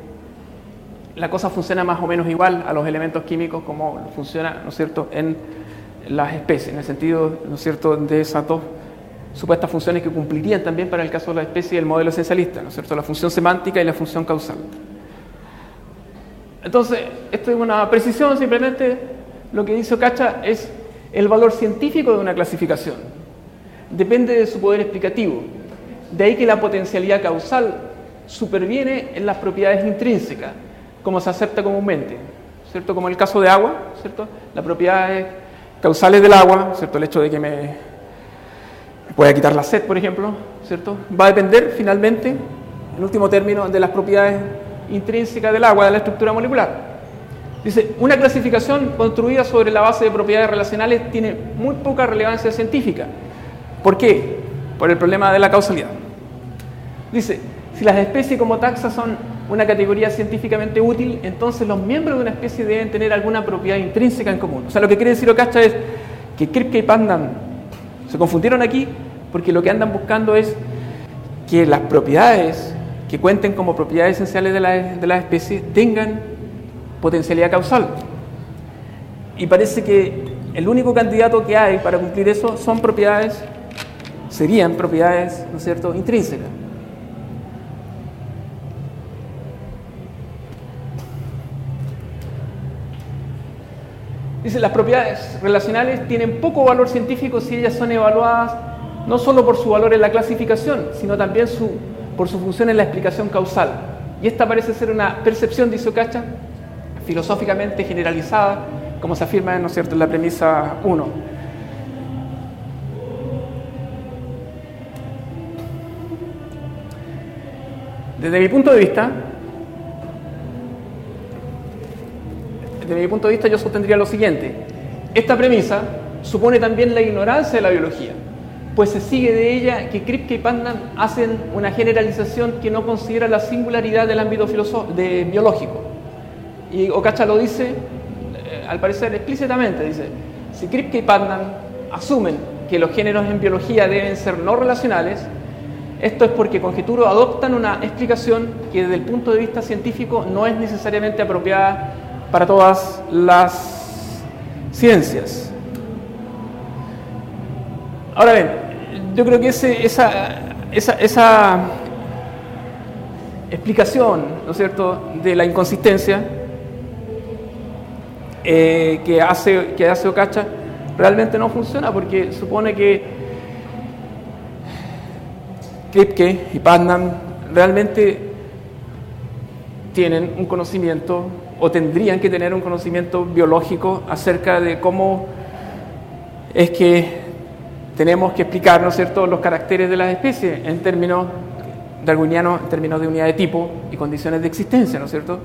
la cosa funciona más o menos igual a los elementos químicos como funciona, ¿no es cierto?, en las especies, en el sentido, ¿no es cierto?, de esas dos supuestas funciones que cumplirían también para el caso de la especie el modelo esencialista, ¿no es cierto?, la función semántica y la función causal. Entonces, esto es una precisión, simplemente lo que dice Ocacha es el valor científico de una clasificación. Depende de su poder explicativo. De ahí que la potencialidad causal superviene en las propiedades intrínsecas, como se acepta comúnmente, ¿cierto? Como en el caso de agua, ¿cierto? Las propiedades causales del agua, ¿cierto? El hecho de que me pueda quitar la sed, por ejemplo, ¿cierto?, va a depender finalmente, en último término, de las propiedades intrínsecas del agua, de la estructura molecular. Dice, una clasificación construida sobre la base de propiedades relacionales tiene muy poca relevancia científica. ¿Por qué? Por el problema de la causalidad. Dice, si las especies como taxa son una categoría científicamente útil, entonces los miembros de una especie deben tener alguna propiedad intrínseca en común. O sea, lo que quiere decir Ocacha es que Kripke y Putnam se confundieron aquí porque lo que andan buscando es que las propiedades que cuenten como propiedades esenciales de las especies tengan potencialidad causal. Y parece que el único candidato que hay para cumplir eso serían propiedades, ¿no es cierto?, intrínsecas. Dice, las propiedades relacionales tienen poco valor científico si ellas son evaluadas no solo por su valor en la clasificación, sino también por su función en la explicación causal. Y esta parece ser una percepción, dice Ocacha, filosóficamente generalizada, como se afirma, ¿no es cierto?, en la premisa 1. Desde mi punto de vista, yo sostendría lo siguiente. Esta premisa supone también la ignorancia de la biología, pues se sigue de ella que Kripke y Putnam hacen una generalización que no considera la singularidad del ámbito biológico. Y Ocacha lo dice, al parecer explícitamente, dice, si Kripke y Putnam asumen que los géneros en biología deben ser no relacionales, esto es porque conjeturo adoptan una explicación que desde el punto de vista científico no es necesariamente apropiada para todas las ciencias. Ahora bien, yo creo que esa explicación, ¿no es cierto?, de la inconsistencia que hace Ocacha realmente no funciona, porque supone que Kripke y Putnam realmente tienen un conocimiento, o tendrían que tener un conocimiento biológico acerca de cómo es que tenemos que explicar, ¿no es cierto?, los caracteres de las especies en términos darwinianos, en términos de unidad de tipo y condiciones de existencia, ¿no es cierto?,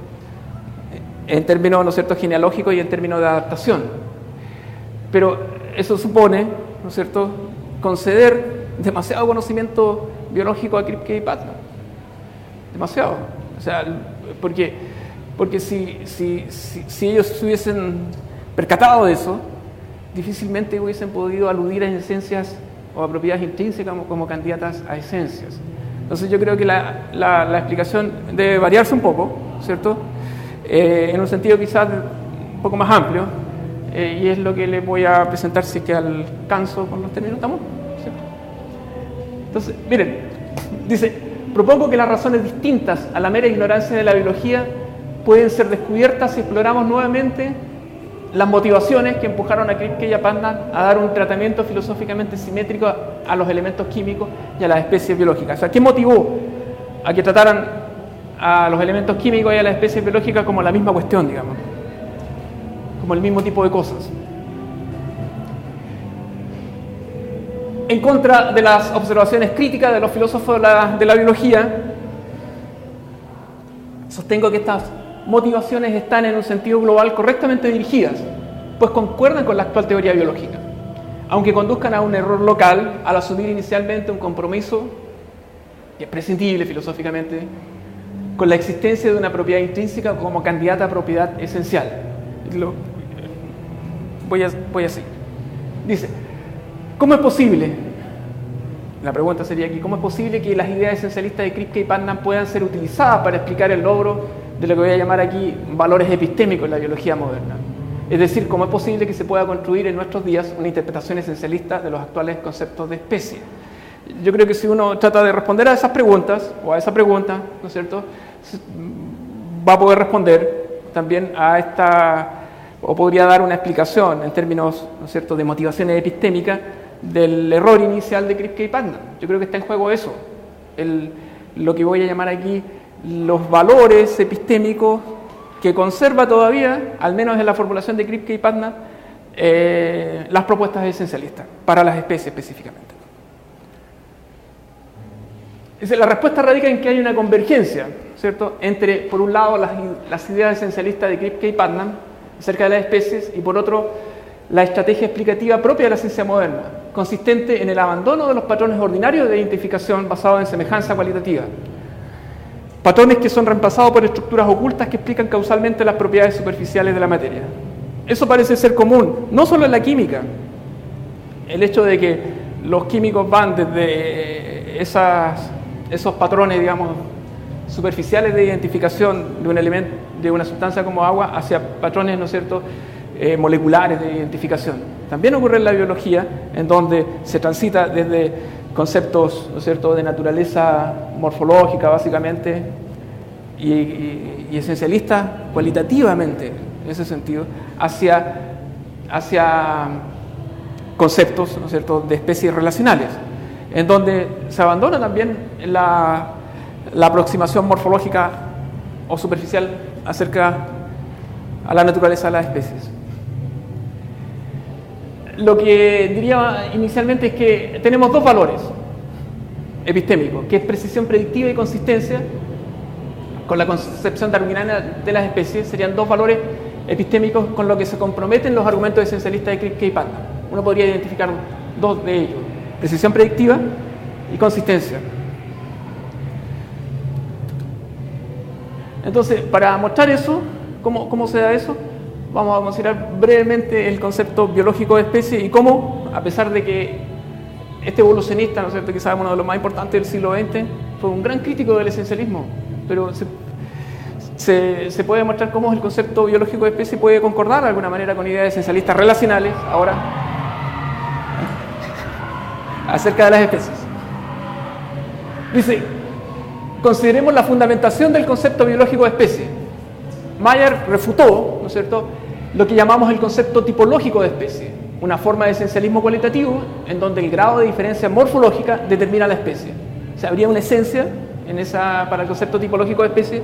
en términos, ¿no es cierto?, genealógicos y en términos de adaptación. Pero eso supone, ¿no es cierto?, conceder demasiado conocimiento biológico a Kripke y Putnam. Demasiado. O sea, porque si ellos se hubiesen percatado de eso, difícilmente hubiesen podido aludir a esencias o a propiedades intrínsecas como candidatas a esencias. Entonces yo creo que la explicación debe variarse un poco, ¿cierto?, en un sentido quizás un poco más amplio, y es lo que les voy a presentar si es que alcanzo con los términos, ¿estamos? ¿Cierto? Entonces, miren, dice: propongo que las razones distintas a la mera ignorancia de la biología pueden ser descubiertas si exploramos nuevamente las motivaciones que empujaron a Kripke y a Putnam a dar un tratamiento filosóficamente simétrico a los elementos químicos y a las especies biológicas. O sea, ¿qué motivó a que trataran a los elementos químicos y a las especies biológicas como la misma cuestión, digamos, como el mismo tipo de cosas? En contra de las observaciones críticas de los filósofos de la biología, sostengo que estas motivaciones están en un sentido global correctamente dirigidas, pues concuerdan con la actual teoría biológica, aunque conduzcan a un error local al asumir inicialmente un compromiso que es prescindible filosóficamente con la existencia de una propiedad intrínseca como candidata a propiedad esencial. Voy a seguir. Dice: ¿cómo es posible? La pregunta sería aquí: ¿cómo es posible que las ideas esencialistas de Kripke y Putnam puedan ser utilizadas para explicar el logro de lo que voy a llamar aquí valores epistémicos en la biología moderna? Es decir, ¿cómo es posible que se pueda construir en nuestros días una interpretación esencialista de los actuales conceptos de especie? Yo creo que si uno trata de responder a esas preguntas, o a esa pregunta, ¿no es cierto?, va a poder responder también a esta, o podría dar una explicación en términos, ¿no es cierto?, de motivaciones epistémicas del error inicial de Kripke y Putnam. Yo creo que está en juego eso, lo que voy a llamar aquí los valores epistémicos que conserva todavía, al menos en la formulación de Kripke y Putnam, las propuestas esencialistas para las especies específicamente. La respuesta radica en que hay una convergencia, ¿cierto?, entre, por un lado, las ideas esencialistas de Kripke y Putnam acerca de las especies, y por otro, la estrategia explicativa propia de la ciencia moderna, consistente en el abandono de los patrones ordinarios de identificación basados en semejanza cualitativa. Patrones que son reemplazados por estructuras ocultas que explican causalmente las propiedades superficiales de la materia. Eso parece ser común, no solo en la química. El hecho de que los químicos van desde esos patrones, digamos, superficiales de identificación de un elemento, de una sustancia como agua, hacia patrones, ¿no es cierto?, moleculares de identificación. También ocurre en la biología, en donde se transita desde conceptos, ¿no es cierto?, de naturaleza morfológica, básicamente, y esencialista cualitativamente, en ese sentido, hacia conceptos, ¿no es cierto?, de especies relacionales, en donde se abandona también la aproximación morfológica o superficial acerca a la naturaleza de las especies. Lo que diría inicialmente es que tenemos dos valores epistémicos, que es precisión predictiva y consistencia. Con la concepción darwiniana de las especies serían dos valores epistémicos con los que se comprometen los argumentos esencialistas de Kripke y Putnam. Uno podría identificar dos de ellos: precisión predictiva y consistencia. Entonces, para mostrar eso, ¿cómo se da eso? Vamos a considerar brevemente el concepto biológico de especie y cómo, a pesar de que este evolucionista, ¿no es cierto?, quizás uno de los más importantes del siglo XX, fue un gran crítico del esencialismo, pero se puede demostrar cómo el concepto biológico de especie puede concordar de alguna manera con ideas esencialistas relacionales, ahora, acerca de las especies. Dice: consideremos la fundamentación del concepto biológico de especie. Mayer refutó, ¿no es cierto?, lo que llamamos el concepto tipológico de especie, una forma de esencialismo cualitativo en donde el grado de diferencia morfológica determina la especie. O sea, habría una esencia para el concepto tipológico de especie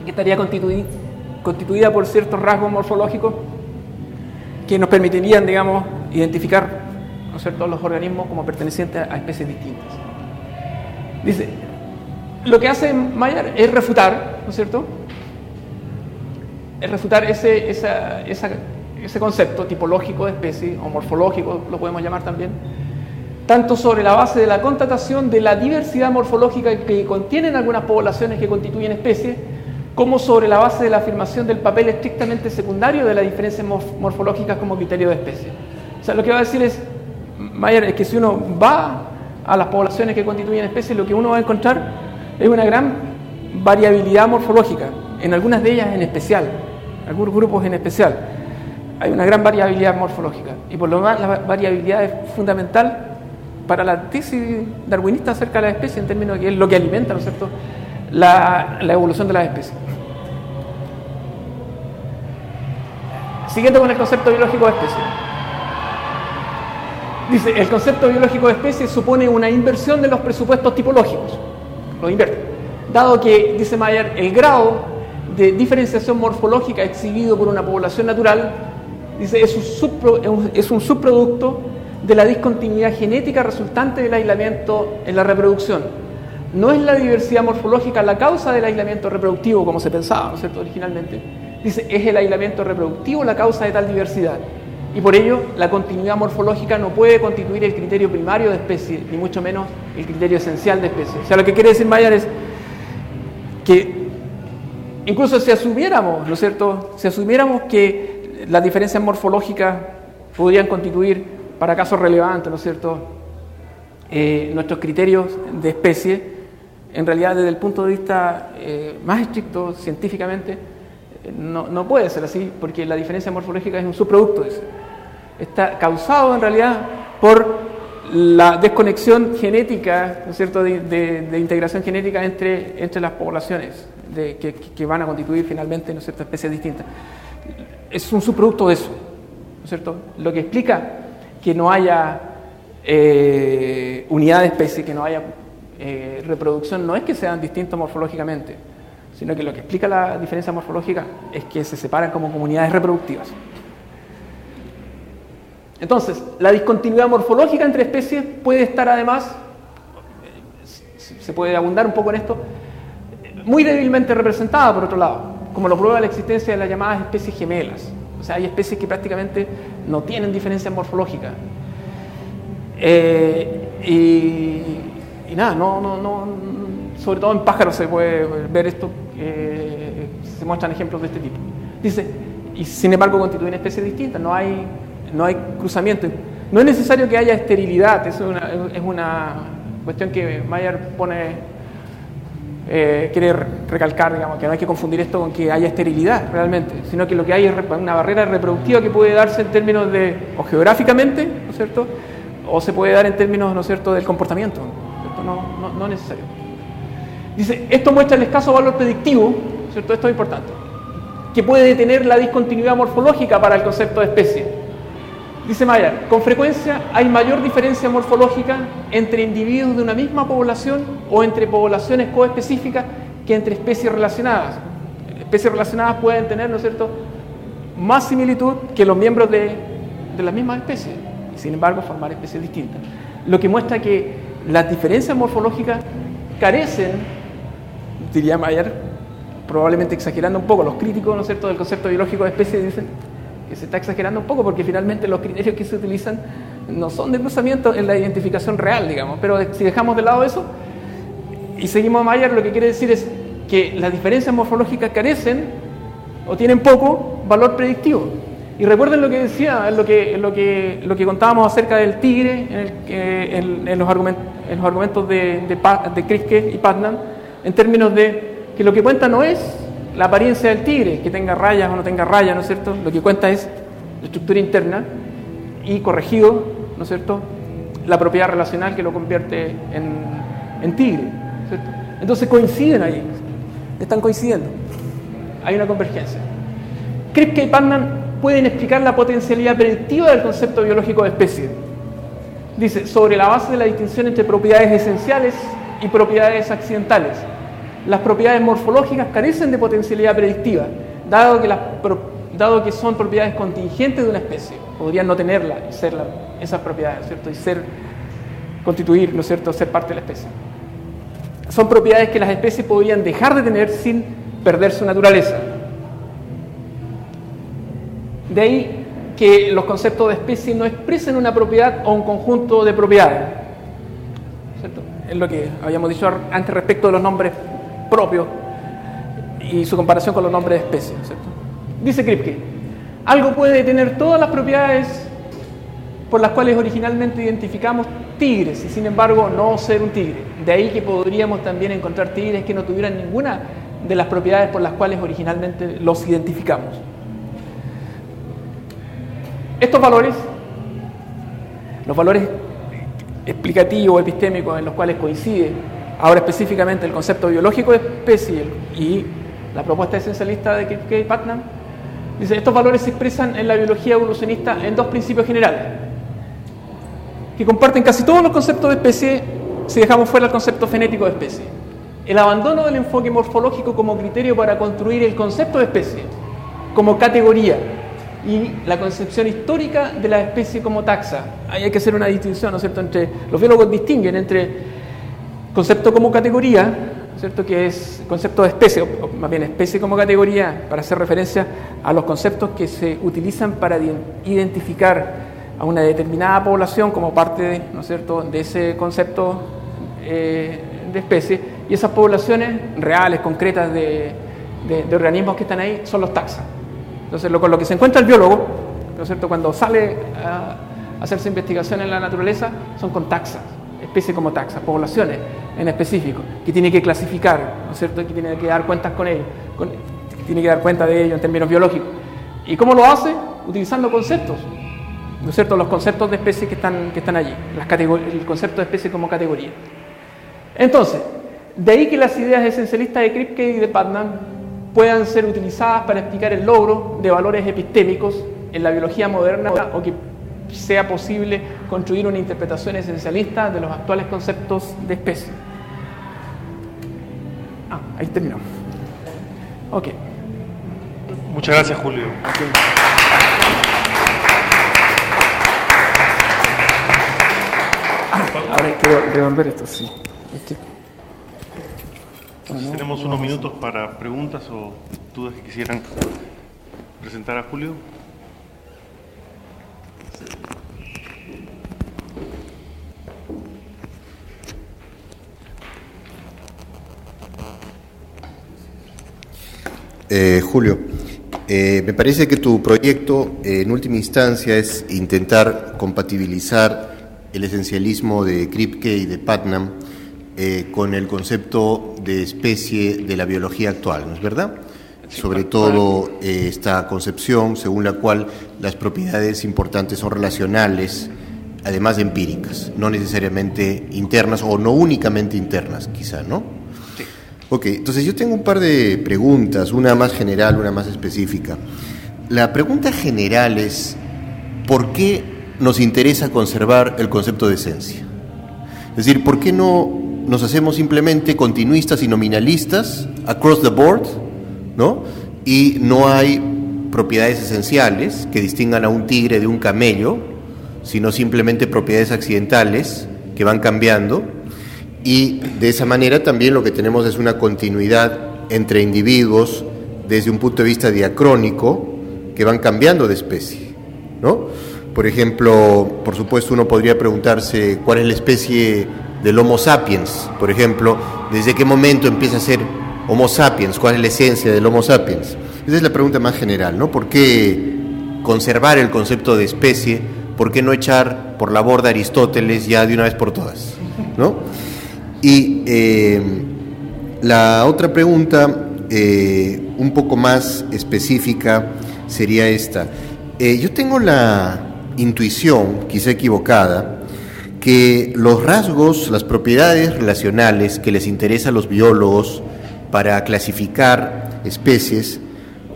que estaría constituida por ciertos rasgos morfológicos que nos permitirían, digamos, identificar, ¿no es cierto?, los organismos como pertenecientes a especies distintas. Dice, lo que hace Mayer es refutar, ¿no es cierto?, es refutar ese concepto tipológico de especie, o morfológico, lo podemos llamar también, tanto sobre la base de la constatación de la diversidad morfológica que contienen algunas poblaciones que constituyen especies, como sobre la base de la afirmación del papel estrictamente secundario de las diferencias morfológicas como criterio de especie. O sea, lo que va a decir Mayer es que si uno va a las poblaciones que constituyen especies, lo que uno va a encontrar es una gran variabilidad morfológica, en algunas de ellas en especial, algunos grupos en especial. Hay una gran variabilidad morfológica, y por lo demás la variabilidad es fundamental para la tesis darwinista acerca de la especie, en términos de que es lo que alimenta, ¿no es cierto?, la evolución de las especies. Siguiendo con el concepto biológico de especie. Dice, el concepto biológico de especie supone una inversión de los presupuestos tipológicos. Lo invierte. Dado que, dice Mayer, el grado de diferenciación morfológica exhibido por una población natural, dice, es un subproducto de la discontinuidad genética resultante del aislamiento en la reproducción. No es la diversidad morfológica la causa del aislamiento reproductivo, como se pensaba, ¿no es cierto?, originalmente. Dice, es el aislamiento reproductivo la causa de tal diversidad. Y por ello, la continuidad morfológica no puede constituir el criterio primario de especie, ni mucho menos el criterio esencial de especie. O sea, lo que quiere decir Mayer es que incluso si asumiéramos, ¿no es cierto?, si asumiéramos que las diferencias morfológicas podrían constituir, para casos relevantes, ¿no es cierto?, nuestros criterios de especie, en realidad desde el punto de vista más estricto, científicamente, no puede ser así, porque la diferencia morfológica es un subproducto de eso. Está causado en realidad por la desconexión genética, ¿no es cierto?, de integración genética entre las poblaciones que van a constituir finalmente, ¿no es cierto?, especies distintas. Es un subproducto de eso, ¿no es cierto? Lo que explica que no haya unidad de especie, que no haya reproducción, no es que sean distintos morfológicamente, sino que lo que explica la diferencia morfológica es que se separan como comunidades reproductivas. Entonces, la discontinuidad morfológica entre especies puede estar además, se puede abundar un poco en esto, muy débilmente representada por otro lado, como lo prueba la existencia de las llamadas especies gemelas. O sea, hay especies que prácticamente no tienen diferencias morfológicas. Y nada, sobre todo en pájaros se puede ver esto, se muestran ejemplos de este tipo. Dice, y sin embargo constituyen especies distintas, no hay cruzamiento. No es necesario que haya esterilidad, eso es una cuestión que Mayer quiere recalcar, digamos, que no hay que confundir esto con que haya esterilidad realmente, sino que lo que hay es una barrera reproductiva que puede darse en términos o geográficamente, ¿no es cierto?, o se puede dar en términos, ¿no es cierto?, del comportamiento, ¿cierto? No es necesario. Dice, esto muestra el escaso valor predictivo, ¿cierto?, esto es importante, que puede detener la discontinuidad morfológica para el concepto de especie. Dice Mayer, con frecuencia hay mayor diferencia morfológica entre individuos de una misma población o entre poblaciones coespecíficas que entre especies relacionadas. Especies relacionadas pueden tener, ¿no es cierto?, más similitud que los miembros de las mismas especies, y sin embargo formar especies distintas. Lo que muestra que las diferencias morfológicas carecen, diría Mayer, probablemente exagerando un poco, los críticos, ¿no es cierto?, del concepto biológico de especie dicen que se está exagerando un poco porque finalmente los criterios que se utilizan no son de cruzamiento en la identificación real, digamos, pero si dejamos de lado eso y seguimos a Mayer, lo que quiere decir es que las diferencias morfológicas carecen o tienen poco valor predictivo. Y recuerden lo que decía, lo que contábamos acerca del tigre en los argumentos de Kripke y Putnam, en términos de que lo que cuenta no es la apariencia del tigre, que tenga rayas o no tenga rayas, ¿no es cierto? Lo que cuenta es la estructura interna y, corregido, ¿no es cierto?, la propiedad relacional que lo convierte en tigre, ¿cierto? Entonces coinciden ahí, están coincidiendo, hay una convergencia. Kripke y Putnam pueden explicar la potencialidad predictiva del concepto biológico de especie. Dice, sobre la base de la distinción entre propiedades esenciales y propiedades accidentales. Las propiedades morfológicas carecen de potencialidad predictiva, dado que son propiedades contingentes de una especie. Podrían no tenerla y ser esas propiedades, ¿cierto? Y constituir, ¿no es cierto?, ser parte de la especie. Son propiedades que las especies podrían dejar de tener sin perder su naturaleza. De ahí que los conceptos de especie no expresen una propiedad o un conjunto de propiedades, ¿cierto? Es lo que habíamos dicho antes respecto de los nombres propios y su comparación con los nombres de especies, ¿cierto? Dice Kripke, algo puede tener todas las propiedades por las cuales originalmente identificamos tigres y sin embargo no ser un tigre. De ahí que podríamos también encontrar tigres que no tuvieran ninguna de las propiedades por las cuales originalmente los identificamos. Estos valores, los valores explicativos o epistémicos en los cuales coincide ahora específicamente el concepto biológico de especie y la propuesta esencialista de Kripke y Putnam, dice, estos valores se expresan en la biología evolucionista en dos principios generales, que comparten casi todos los conceptos de especie si dejamos fuera el concepto fenético de especie. El abandono del enfoque morfológico como criterio para construir el concepto de especie como categoría y la concepción histórica de la especie como taxa. Ahí hay que hacer una distinción, ¿no es cierto?, entre los biólogos distinguen entre concepto como categoría, ¿no es cierto?, que es concepto de especie, o más bien especie como categoría, para hacer referencia a los conceptos que se utilizan para identificar a una determinada población como parte, ¿no es cierto?, de ese concepto de especie, y esas poblaciones reales, concretas de organismos que están ahí son los taxa. Entonces, con lo que se encuentra el biólogo, ¿no es cierto?, cuando sale a hacerse investigación en la naturaleza, son con taxas, especie como taxas, poblaciones en específico, que tiene que clasificar, ¿no es cierto?, que tiene que dar cuentas con ellos, tiene que dar cuenta de ello en términos biológicos. ¿Y cómo lo hace? Utilizando conceptos, ¿no es cierto?, los conceptos de especie que están allí, el concepto de especie como categoría. Entonces, de ahí que las ideas esencialistas de Kripke y de Putnam puedan ser utilizadas para explicar el logro de valores epistémicos en la biología moderna, o que sea posible construir una interpretación esencialista de los actuales conceptos de especie. Ahí terminó. Ok. Muchas gracias, Julio. Okay. Ahora hay que revolver esto, sí. Entonces, tenemos unos minutos para preguntas o dudas que quisieran presentar a Julio. Julio, me parece que tu proyecto en última instancia es intentar compatibilizar el esencialismo de Kripke y de Putnam con el concepto de especie de la biología actual, ¿no es verdad? Sí, sobre todo esta concepción según la cual las propiedades importantes son relacionales, además de empíricas, no necesariamente internas o no únicamente internas, quizá, ¿no? Sí. Ok, entonces yo tengo un par de preguntas, una más general, una más específica. La pregunta general es, ¿por qué nos interesa conservar el concepto de esencia? Es decir, ¿por qué no nos hacemos simplemente continuistas y nominalistas across the board, ¿no? Y no hay propiedades esenciales que distingan a un tigre de un camello, sino simplemente propiedades accidentales que van cambiando, y de esa manera también lo que tenemos es una continuidad entre individuos desde un punto de vista diacrónico que van cambiando de especie, ¿no? Por ejemplo, por supuesto uno podría preguntarse cuál es la especie del Homo sapiens, por ejemplo, ¿desde qué momento empieza a ser Homo sapiens? ¿Cuál es la esencia del Homo sapiens? Esa es la pregunta más general, ¿no? ¿Por qué conservar el concepto de especie? ¿Por qué no echar por la borda a Aristóteles ya de una vez por todas, ¿no? Y la otra pregunta, un poco más específica, sería esta. Yo tengo la intuición, quizá equivocada, que los rasgos, las propiedades relacionales que les interesa a los biólogos para clasificar especies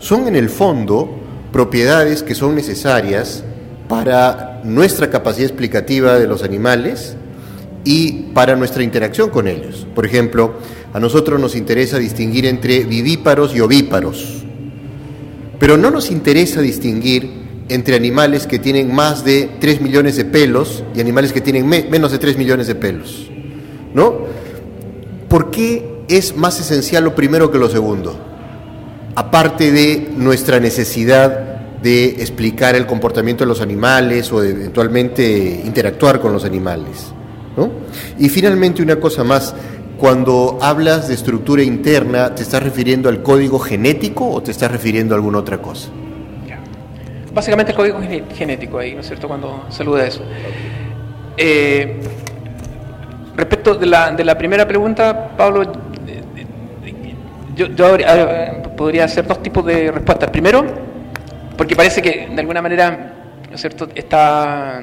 son en el fondo propiedades que son necesarias para nuestra capacidad explicativa de los animales y para nuestra interacción con ellos. Por ejemplo, a nosotros nos interesa distinguir entre vivíparos y ovíparos, pero no nos interesa distinguir entre animales que tienen más de 3 millones de pelos y animales que tienen menos de 3 millones de pelos, ¿no? ¿Por qué es más esencial lo primero que lo segundo? Aparte de nuestra necesidad de explicar el comportamiento de los animales o de eventualmente interactuar con los animales, ¿no? Y finalmente una cosa más, cuando hablas de estructura interna, ¿te estás refiriendo al código genético o te estás refiriendo a alguna otra cosa? Básicamente el código genético ahí, ¿no es cierto?, cuando saluda eso. Respecto de la primera pregunta, Pablo, yo podría hacer dos tipos de respuestas. Primero, porque parece que de alguna manera, ¿no es cierto?, está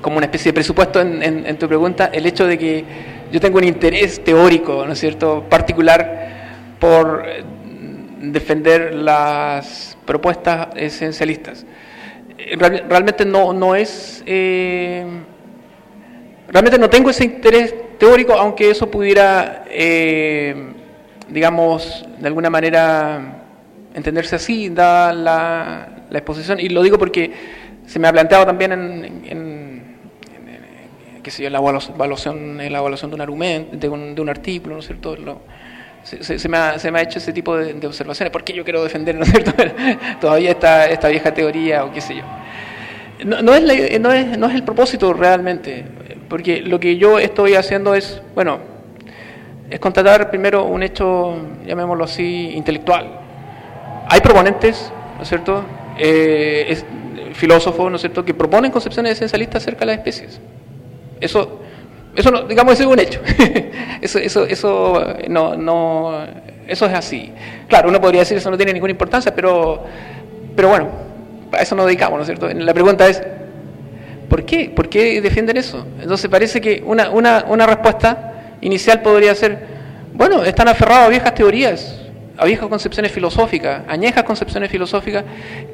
como una especie de presupuesto en tu pregunta, el hecho de que yo tengo un interés teórico, ¿no es cierto?, particular por defender las propuestas esencialistas. Realmente no es... realmente no tengo ese interés teórico, aunque eso pudiera, digamos, de alguna manera entenderse así, dada la exposición. Y lo digo porque se me ha planteado también qué sé yo, la evaluación de un argumento, de un artículo, ¿no es cierto? Se me ha hecho ese tipo de observaciones. ¿Por qué yo quiero defender, ¿no es cierto?, todavía esta vieja teoría o qué sé yo? No es el propósito realmente, porque lo que yo estoy haciendo es constatar primero un hecho, llamémoslo así, intelectual. Hay proponentes, ¿no es cierto?, filósofos, ¿no es cierto?, que proponen concepciones esencialistas acerca de las especies. Eso no, digamos, eso es un hecho. eso es así. Claro, uno podría decir eso no tiene ninguna importancia, pero bueno, a eso nos dedicamos, ¿no es cierto? La pregunta es, ¿por qué? ¿Por qué defienden eso? Entonces parece que una respuesta inicial podría ser, bueno, están aferrados a viejas teorías, a viejas concepciones filosóficas, añejas concepciones filosóficas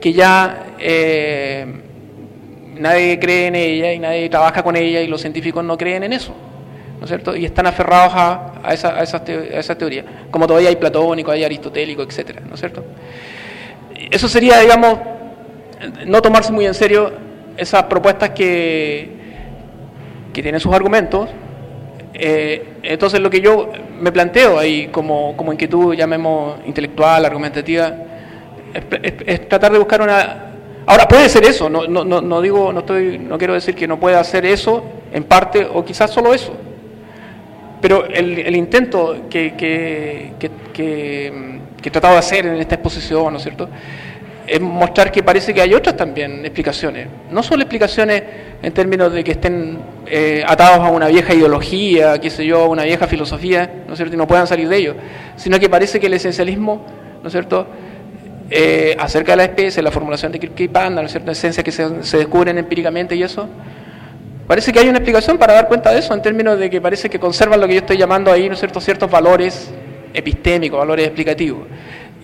que ya nadie cree en ella y nadie trabaja con ella y los científicos no creen en eso, ¿no es cierto? Y están aferrados a esa teoría, como todavía hay platónico, hay aristotélico, etcétera, ¿no es cierto? Eso sería, digamos, no tomarse muy en serio esas propuestas que tienen sus argumentos. Entonces lo que yo me planteo ahí como inquietud, llamemos intelectual, argumentativa, es tratar de buscar una... Ahora puede ser eso, no quiero decir que no pueda hacer eso en parte o quizás solo eso, pero el intento que he tratado de hacer en esta exposición, ¿no es cierto?, es mostrar que parece que hay otras también explicaciones, no solo explicaciones en términos de que estén atados a una vieja ideología, qué sé yo, una vieja filosofía, ¿no es cierto?, y no puedan salir de ello, sino que parece que el esencialismo, ¿no es cierto?, acerca de la especie, la formulación de Kirk y Panda, ¿no es cierto?, esencias que se descubren empíricamente y eso, parece que hay una explicación para dar cuenta de eso, en términos de que parece que conservan lo que yo estoy llamando ahí, ¿no es cierto?, ciertos valores epistémicos, valores explicativos.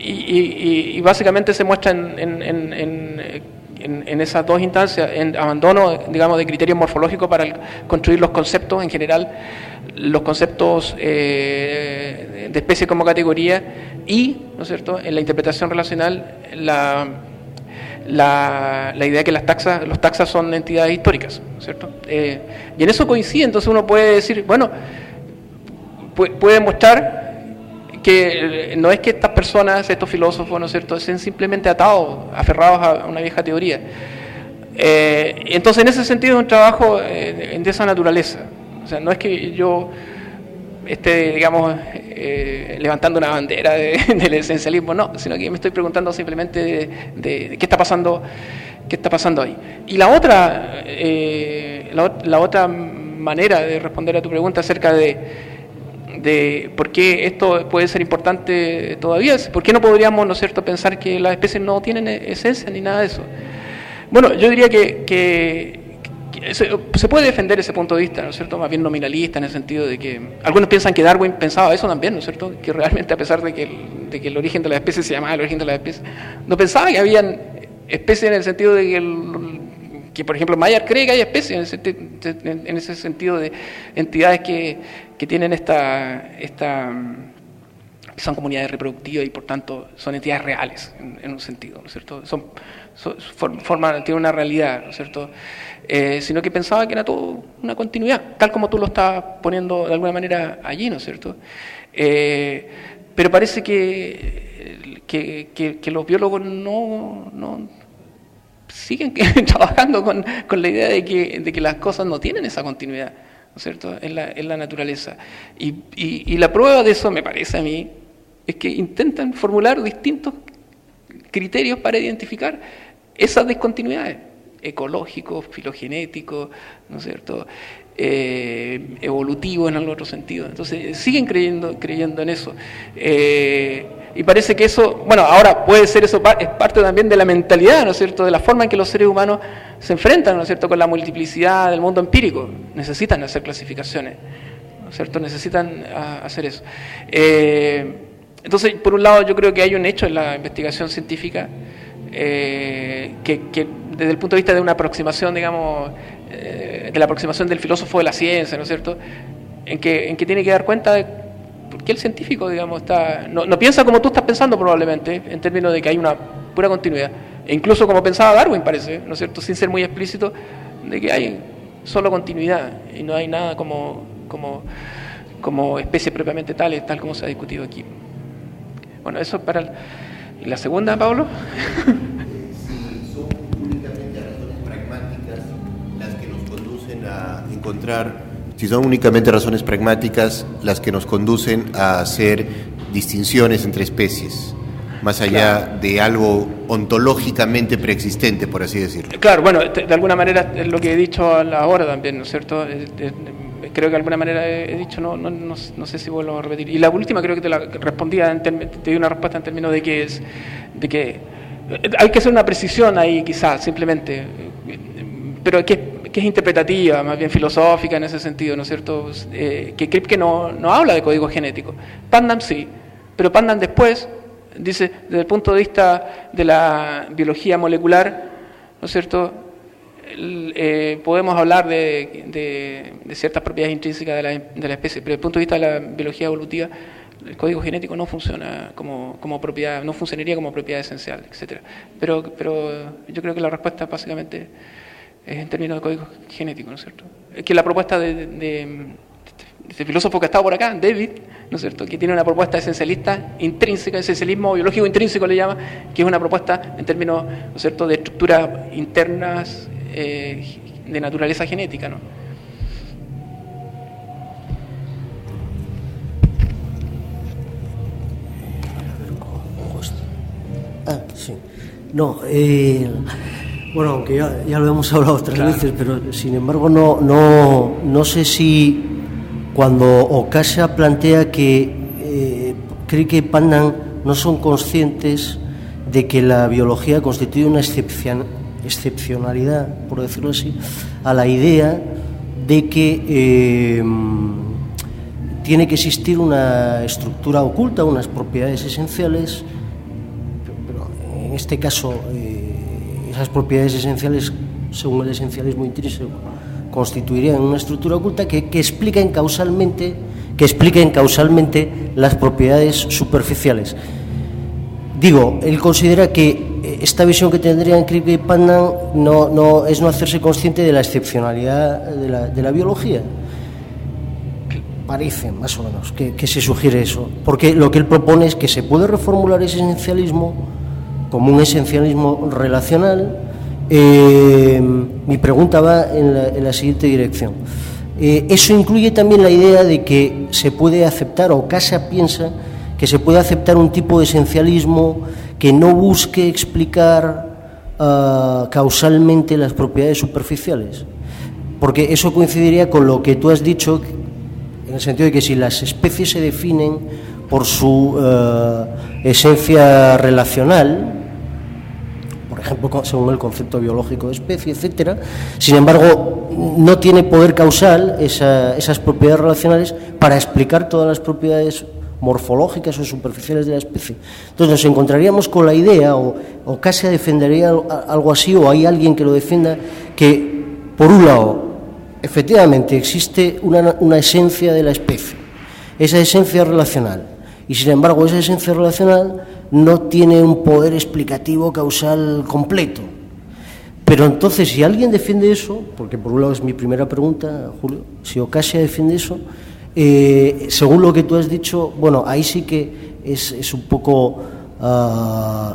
Y básicamente se muestra en esas dos instancias, en abandono, digamos, de criterios morfológicos para construir los conceptos en general, los conceptos de especie como categoría y, ¿no es cierto?, en la interpretación relacional la idea que los taxas son entidades históricas, ¿no es cierto? Y en eso coincide, entonces uno puede decir, bueno, puede mostrar que no es que estas personas, estos filósofos, ¿no es cierto?, estén simplemente atados, aferrados a una vieja teoría. Entonces, en ese sentido, es un trabajo de esa naturaleza. O sea, no es que yo esté, digamos, levantando una bandera del esencialismo, no, sino que me estoy preguntando simplemente de qué está pasando ahí. Y la otra manera de responder a tu pregunta acerca de por qué esto puede ser importante todavía, por qué no podríamos, ¿no es cierto?, pensar que las especies no tienen esencia ni nada de eso. Bueno, yo diría que se puede defender ese punto de vista, ¿no es cierto?, más bien nominalista, en el sentido de que algunos piensan que Darwin pensaba eso también, ¿no es cierto?, que realmente, a pesar de que el origen de las especies se llamaba el origen de las especies, no pensaba que habían especies en el sentido de que que por ejemplo Mayer cree que hay especies en ese sentido de entidades que tienen que son comunidades reproductivas y por tanto son entidades reales en un sentido, ¿no es cierto? Tienen una realidad, ¿no es cierto? Sino que pensaba que era todo una continuidad, tal como tú lo estás poniendo de alguna manera allí, ¿no es cierto? Pero parece que los biólogos no siguen trabajando con la idea de que las cosas no tienen esa continuidad, ¿no es cierto?, en la naturaleza. Y la prueba de eso, me parece a mí, es que intentan formular distintos criterios para identificar esas discontinuidades, ecológicos, filogenéticos, ¿no es cierto?, evolutivos en algún otro sentido. Entonces siguen creyendo en eso. Y parece que eso, bueno, ahora puede ser eso, es parte también de la mentalidad, ¿no es cierto?, de la forma en que los seres humanos se enfrentan, ¿no es cierto?, con la multiplicidad del mundo empírico. Necesitan hacer clasificaciones, ¿no es cierto?, necesitan hacer eso. Entonces, por un lado, yo creo que hay un hecho en la investigación científica que desde el punto de vista de una aproximación, digamos, de la aproximación del filósofo de la ciencia, ¿no es cierto?, en que tiene que dar cuenta de por qué el científico, digamos, no piensa como tú estás pensando probablemente, en términos de que hay una pura continuidad, e incluso como pensaba Darwin, parece, ¿no es cierto?, sin ser muy explícito, de que hay solo continuidad y no hay nada como especie propiamente tal como se ha discutido aquí. Bueno, eso es para ¿Y la segunda, Pablo? Si son únicamente razones pragmáticas las que nos conducen a encontrar, si son únicamente razones pragmáticas las que nos conducen a hacer distinciones entre especies, más allá de algo ontológicamente preexistente, por así decirlo. Claro, bueno, de alguna manera es lo que he dicho ahora también, ¿no es cierto? Creo que de alguna manera he dicho, no sé si vuelvo a repetir. Y la última creo que te la respondía, te di una respuesta en términos de que hay que hacer una precisión ahí quizás, simplemente, pero que es interpretativa, más bien filosófica en ese sentido, ¿no es cierto? Que Kripke no habla de código genético. Putnam sí, pero Putnam después dice, desde el punto de vista de la biología molecular, ¿no es cierto?, podemos hablar de ciertas propiedades intrínsecas de la especie, pero desde el punto de vista de la biología evolutiva, el código genético no funciona como propiedad, no funcionaría como propiedad esencial, etcétera. Pero yo creo que la respuesta básicamente es en términos de código genético, ¿no es cierto? Es que la propuesta de este filósofo que ha estado por acá, David, ¿no es cierto?, que tiene una propuesta esencialista intrínseca, esencialismo biológico intrínseco le llama, que es una propuesta en términos, ¿no es cierto?, de estructuras internas de naturaleza genética, ¿no? Sí. No, bueno, aunque ya lo hemos hablado otras veces, pero sin embargo no sé si cuando Ocasa plantea que cree que Putnam no son conscientes de que la biología constituye una excepcionalidad, por decirlo así, a la idea de que tiene que existir una estructura oculta, unas propiedades esenciales, pero en este caso esas propiedades esenciales, según el esencialismo intrínseco, constituirían una estructura oculta que expliquen causalmente las propiedades superficiales. Digo, él considera que esta visión que tendrían Kripke y Putnam no hacerse consciente de la excepcionalidad de la biología. Parece, más o menos, que se sugiere eso. Porque lo que él propone es que se puede reformular ese esencialismo como un esencialismo relacional. Mi pregunta va en la siguiente dirección. Eso incluye también la idea de que se puede aceptar, o Casa piensa que se puede aceptar un tipo de esencialismo que no busque explicar causalmente las propiedades superficiales, porque eso coincidiría con lo que tú has dicho, en el sentido de que si las especies se definen por su esencia relacional, por ejemplo, según el concepto biológico de especie, etcétera, sin embargo, no tiene poder causal esas propiedades relacionales para explicar todas las propiedades morfológicas o superficiales de la especie. Entonces nos encontraríamos con la idea, o casi defendería algo así, o hay alguien que lo defienda, que por un lado, efectivamente existe una esencia de la especie, esa esencia relacional, y sin embargo esa esencia relacional no tiene un poder explicativo causal completo. Pero entonces, si alguien defiende eso, porque por un lado es mi primera pregunta, Julio, si Ocasia defiende eso, según lo que tú has dicho, bueno, ahí sí que es un poco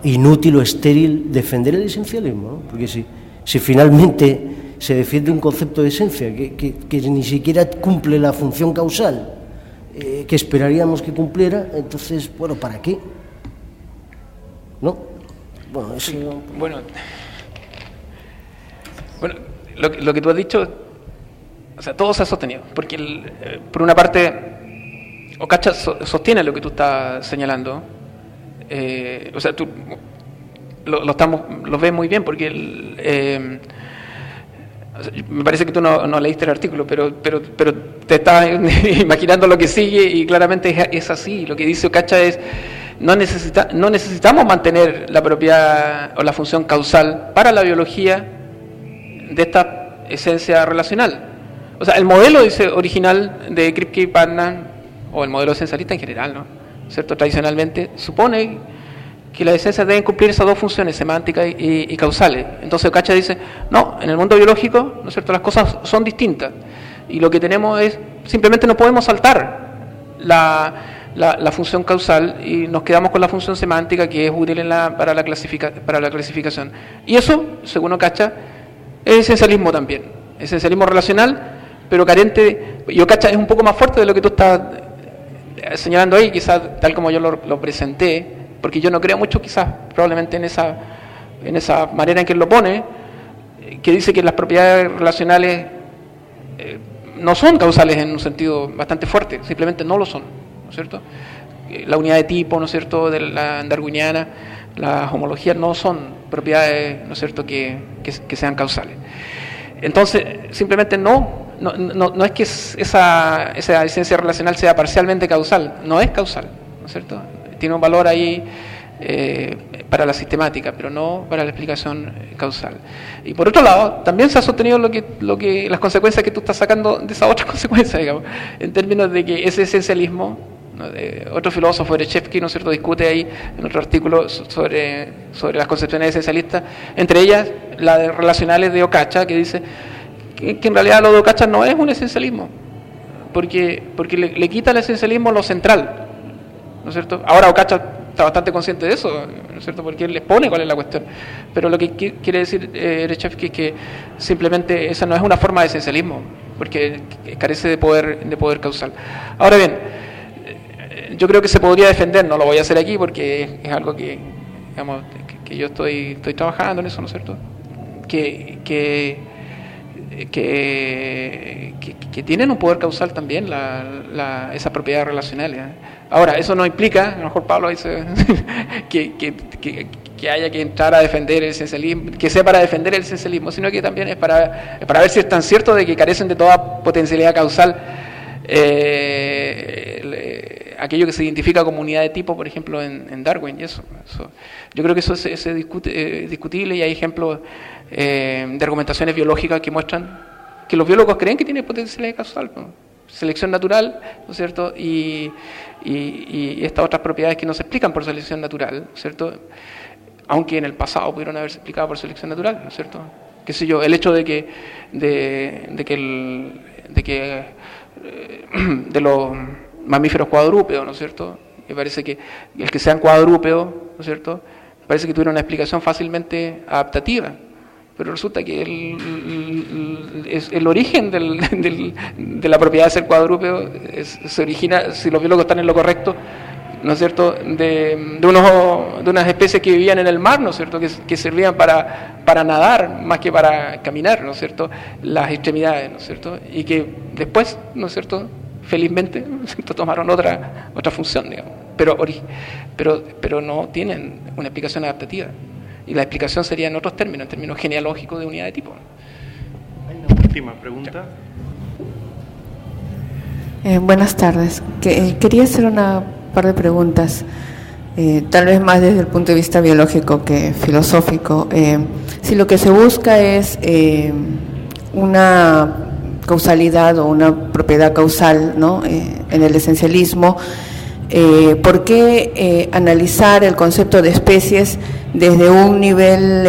inútil o estéril defender el esencialismo, ¿no? Porque si finalmente se defiende un concepto de esencia que ni siquiera cumple la función causal que esperaríamos que cumpliera, entonces, bueno, ¿para qué? ¿No? Bueno, eso... Sí, bueno, lo que tú has dicho, o sea, todo se ha sostenido, porque por una parte Ocacha sostiene lo que tú estás señalando, o sea, tú lo ves muy bien, porque o sea, me parece que tú no leíste el artículo, pero te estás imaginando lo que sigue, y claramente es así. Lo que dice Ocacha es: no necesitamos mantener la propiedad o la función causal para la biología de esta esencia relacional. O sea, el modelo original de Kripke y Putnam, o el modelo esencialista en general, ¿no? ¿Cierto? Tradicionalmente supone que las esencias deben cumplir esas dos funciones, semánticas y causales. Entonces Ocacha dice: no, en el mundo biológico, ¿no es cierto?, las cosas son distintas, y lo que tenemos es, simplemente no podemos saltar la función causal y nos quedamos con la función semántica, que es útil para la clasificación. Y eso, según Ocacha, es esencialismo también, esencialismo relacional, pero carente, y Ocacha es un poco más fuerte de lo que tú estás señalando ahí, quizás tal como yo lo presenté, porque yo no creo mucho, quizás, probablemente en esa manera en que él lo pone, que dice que las propiedades relacionales no son causales en un sentido bastante fuerte, simplemente no lo son, ¿no es cierto? La unidad de tipo, ¿no es cierto?, de la darwiniana, las homologías no son propiedades, ¿no es cierto?, que sean causales. Entonces, simplemente no es que esa esencia relacional sea parcialmente causal, no es causal, ¿no es cierto? Tiene un valor ahí para la sistemática, pero no para la explicación causal. Y por otro lado, también se ha sostenido las consecuencias que tú estás sacando de esas otras consecuencias, digamos, en términos de que ese esencialismo, ¿no?, otro filósofo, Erechevsky, ¿no es cierto?, discute ahí en otro artículo sobre las concepciones esencialistas, entre ellas la de relacionales de Ocacha, que dice que en realidad lo de Ocacha no es un esencialismo, porque le quita al esencialismo lo central, ¿no es cierto? Ahora Ocacha está bastante consciente de eso, ¿no es cierto?, porque él les pone cuál es la cuestión. Pero lo que quiere decir Erechevsky es que simplemente esa no es una forma de esencialismo, porque carece de poder causal. Ahora bien, yo creo que se podría defender, no lo voy a hacer aquí porque es algo que, digamos, que yo estoy trabajando en eso, ¿no es cierto?, que tienen un poder causal también esas propiedades relacionales. Ahora, eso no implica, a lo mejor Pablo dice, que haya que entrar a defender el esencialismo, que sea para defender el esencialismo, sino que también es para ver si es tan cierto de que carecen de toda potencialidad causal aquello que se identifica como unidad de tipo, por ejemplo, en Darwin, y eso. Yo creo que eso es discutible, y hay ejemplos de argumentaciones biológicas que muestran que los biólogos creen que tiene potencialidad causal, ¿no? Selección natural, ¿no es cierto?, y estas otras propiedades que no se explican por selección natural, ¿no es cierto?, aunque en el pasado pudieron haberse explicado por selección natural, ¿no es cierto? Qué sé yo, el hecho de que de los mamíferos cuadrúpedos, ¿no es cierto?, me parece que el que sean cuadrúpedos, ¿no es cierto?, parece que tuvieron una explicación fácilmente adaptativa, pero resulta que el origen de la propiedad de ser cuadrúpedo se origina, si los biólogos están en lo correcto, ¿no es cierto?, de unas especies que vivían en el mar, ¿no es cierto?, que servían para nadar más que para caminar, ¿no es cierto?, las extremidades, ¿no es cierto?, y que después, ¿no es cierto?, felizmente, ¿no es cierto?, tomaron otra función, digamos, pero no tienen una explicación adaptativa, y la explicación sería en otros términos, en términos genealógicos de unidad de tipo. Hay una última pregunta. Buenas tardes. Quería hacer una par de preguntas, tal vez más desde el punto de vista biológico que filosófico. Si lo que se busca es una causalidad o una propiedad causal, ¿no? En el esencialismo, ¿por qué analizar el concepto de especies desde un nivel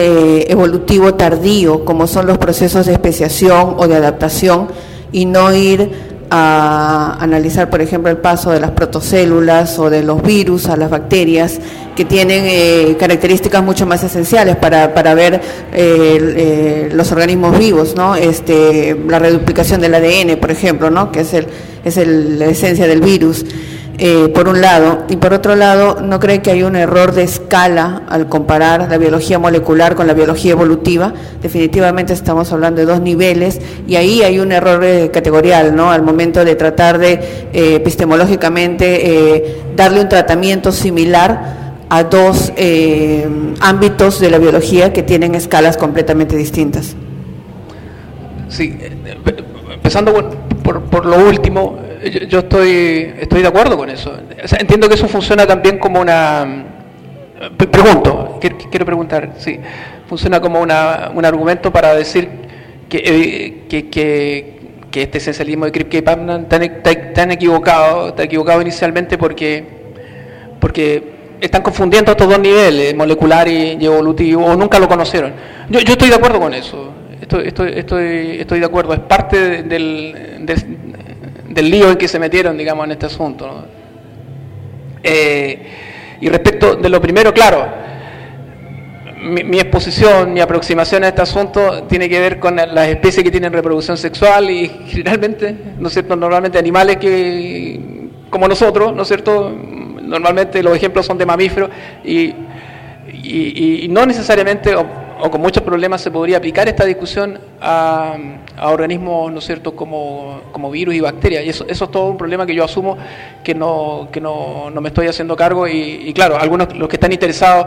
evolutivo tardío, como son los procesos de especiación o de adaptación, y no ir a analizar, por ejemplo, el paso de las protocélulas o de los virus a las bacterias, que tienen características mucho más esenciales para ver los organismos vivos, ¿no? La reduplicación del ADN, por ejemplo, ¿no? Que es la esencia del virus. Por un lado, y por otro lado, ¿no cree que hay un error de escala al comparar la biología molecular con la biología evolutiva? Definitivamente estamos hablando de dos niveles, y ahí hay un error categorial, ¿no? Al momento de tratar de epistemológicamente darle un tratamiento similar a dos ámbitos de la biología que tienen escalas completamente distintas. Sí, empezando por lo último, yo estoy de acuerdo con eso. O sea, entiendo que eso funciona también como una... quiero preguntar, sí, funciona como un argumento para decir que este esencialismo de Kripke y Putnam está equivocado inicialmente porque están confundiendo estos dos niveles, molecular y evolutivo, o nunca lo conocieron. Yo estoy de acuerdo con eso. Estoy de acuerdo. Es parte del lío en que se metieron, digamos, en este asunto, ¿no? Y respecto de lo primero, claro, mi exposición, mi aproximación a este asunto tiene que ver con las especies que tienen reproducción sexual y generalmente, ¿no es cierto?, normalmente animales que, como nosotros, ¿no es cierto?, normalmente los ejemplos son de mamíferos y no necesariamente o con muchos problemas se podría aplicar esta discusión a organismos, ¿no es cierto?, como virus y bacterias, y eso es todo un problema que yo asumo que no me estoy haciendo cargo, y claro, algunos, los que están interesados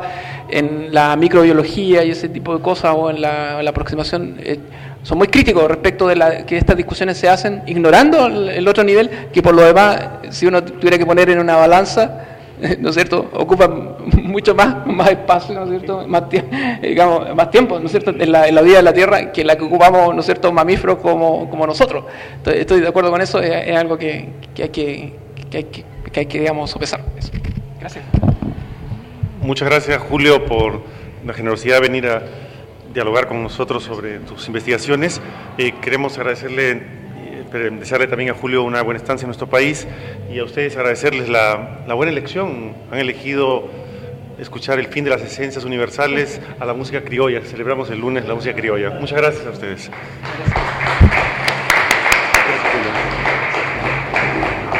en la microbiología y ese tipo de cosas, o en la aproximación, son muy críticos respecto de que estas discusiones se hacen ignorando el otro nivel, que por lo demás, si uno tuviera que poner en una balanza, ¿no es cierto?, ocupa mucho más espacio, ¿no es cierto?, más tiempo, ¿no es cierto?, en la vida de la Tierra que la que ocupamos, ¿no es cierto?, mamíferos como nosotros. Entonces, estoy de acuerdo con eso, es algo que hay que, digamos, sopesar. Eso. Gracias. Muchas gracias, Julio, por la generosidad de venir a dialogar con nosotros sobre tus investigaciones. Queremos desearle también a Julio una buena estancia en nuestro país, y a ustedes agradecerles la buena elección. Han elegido escuchar el fin de las esencias universales a la música criolla. Celebramos el lunes la música criolla. Muchas gracias a ustedes. Gracias.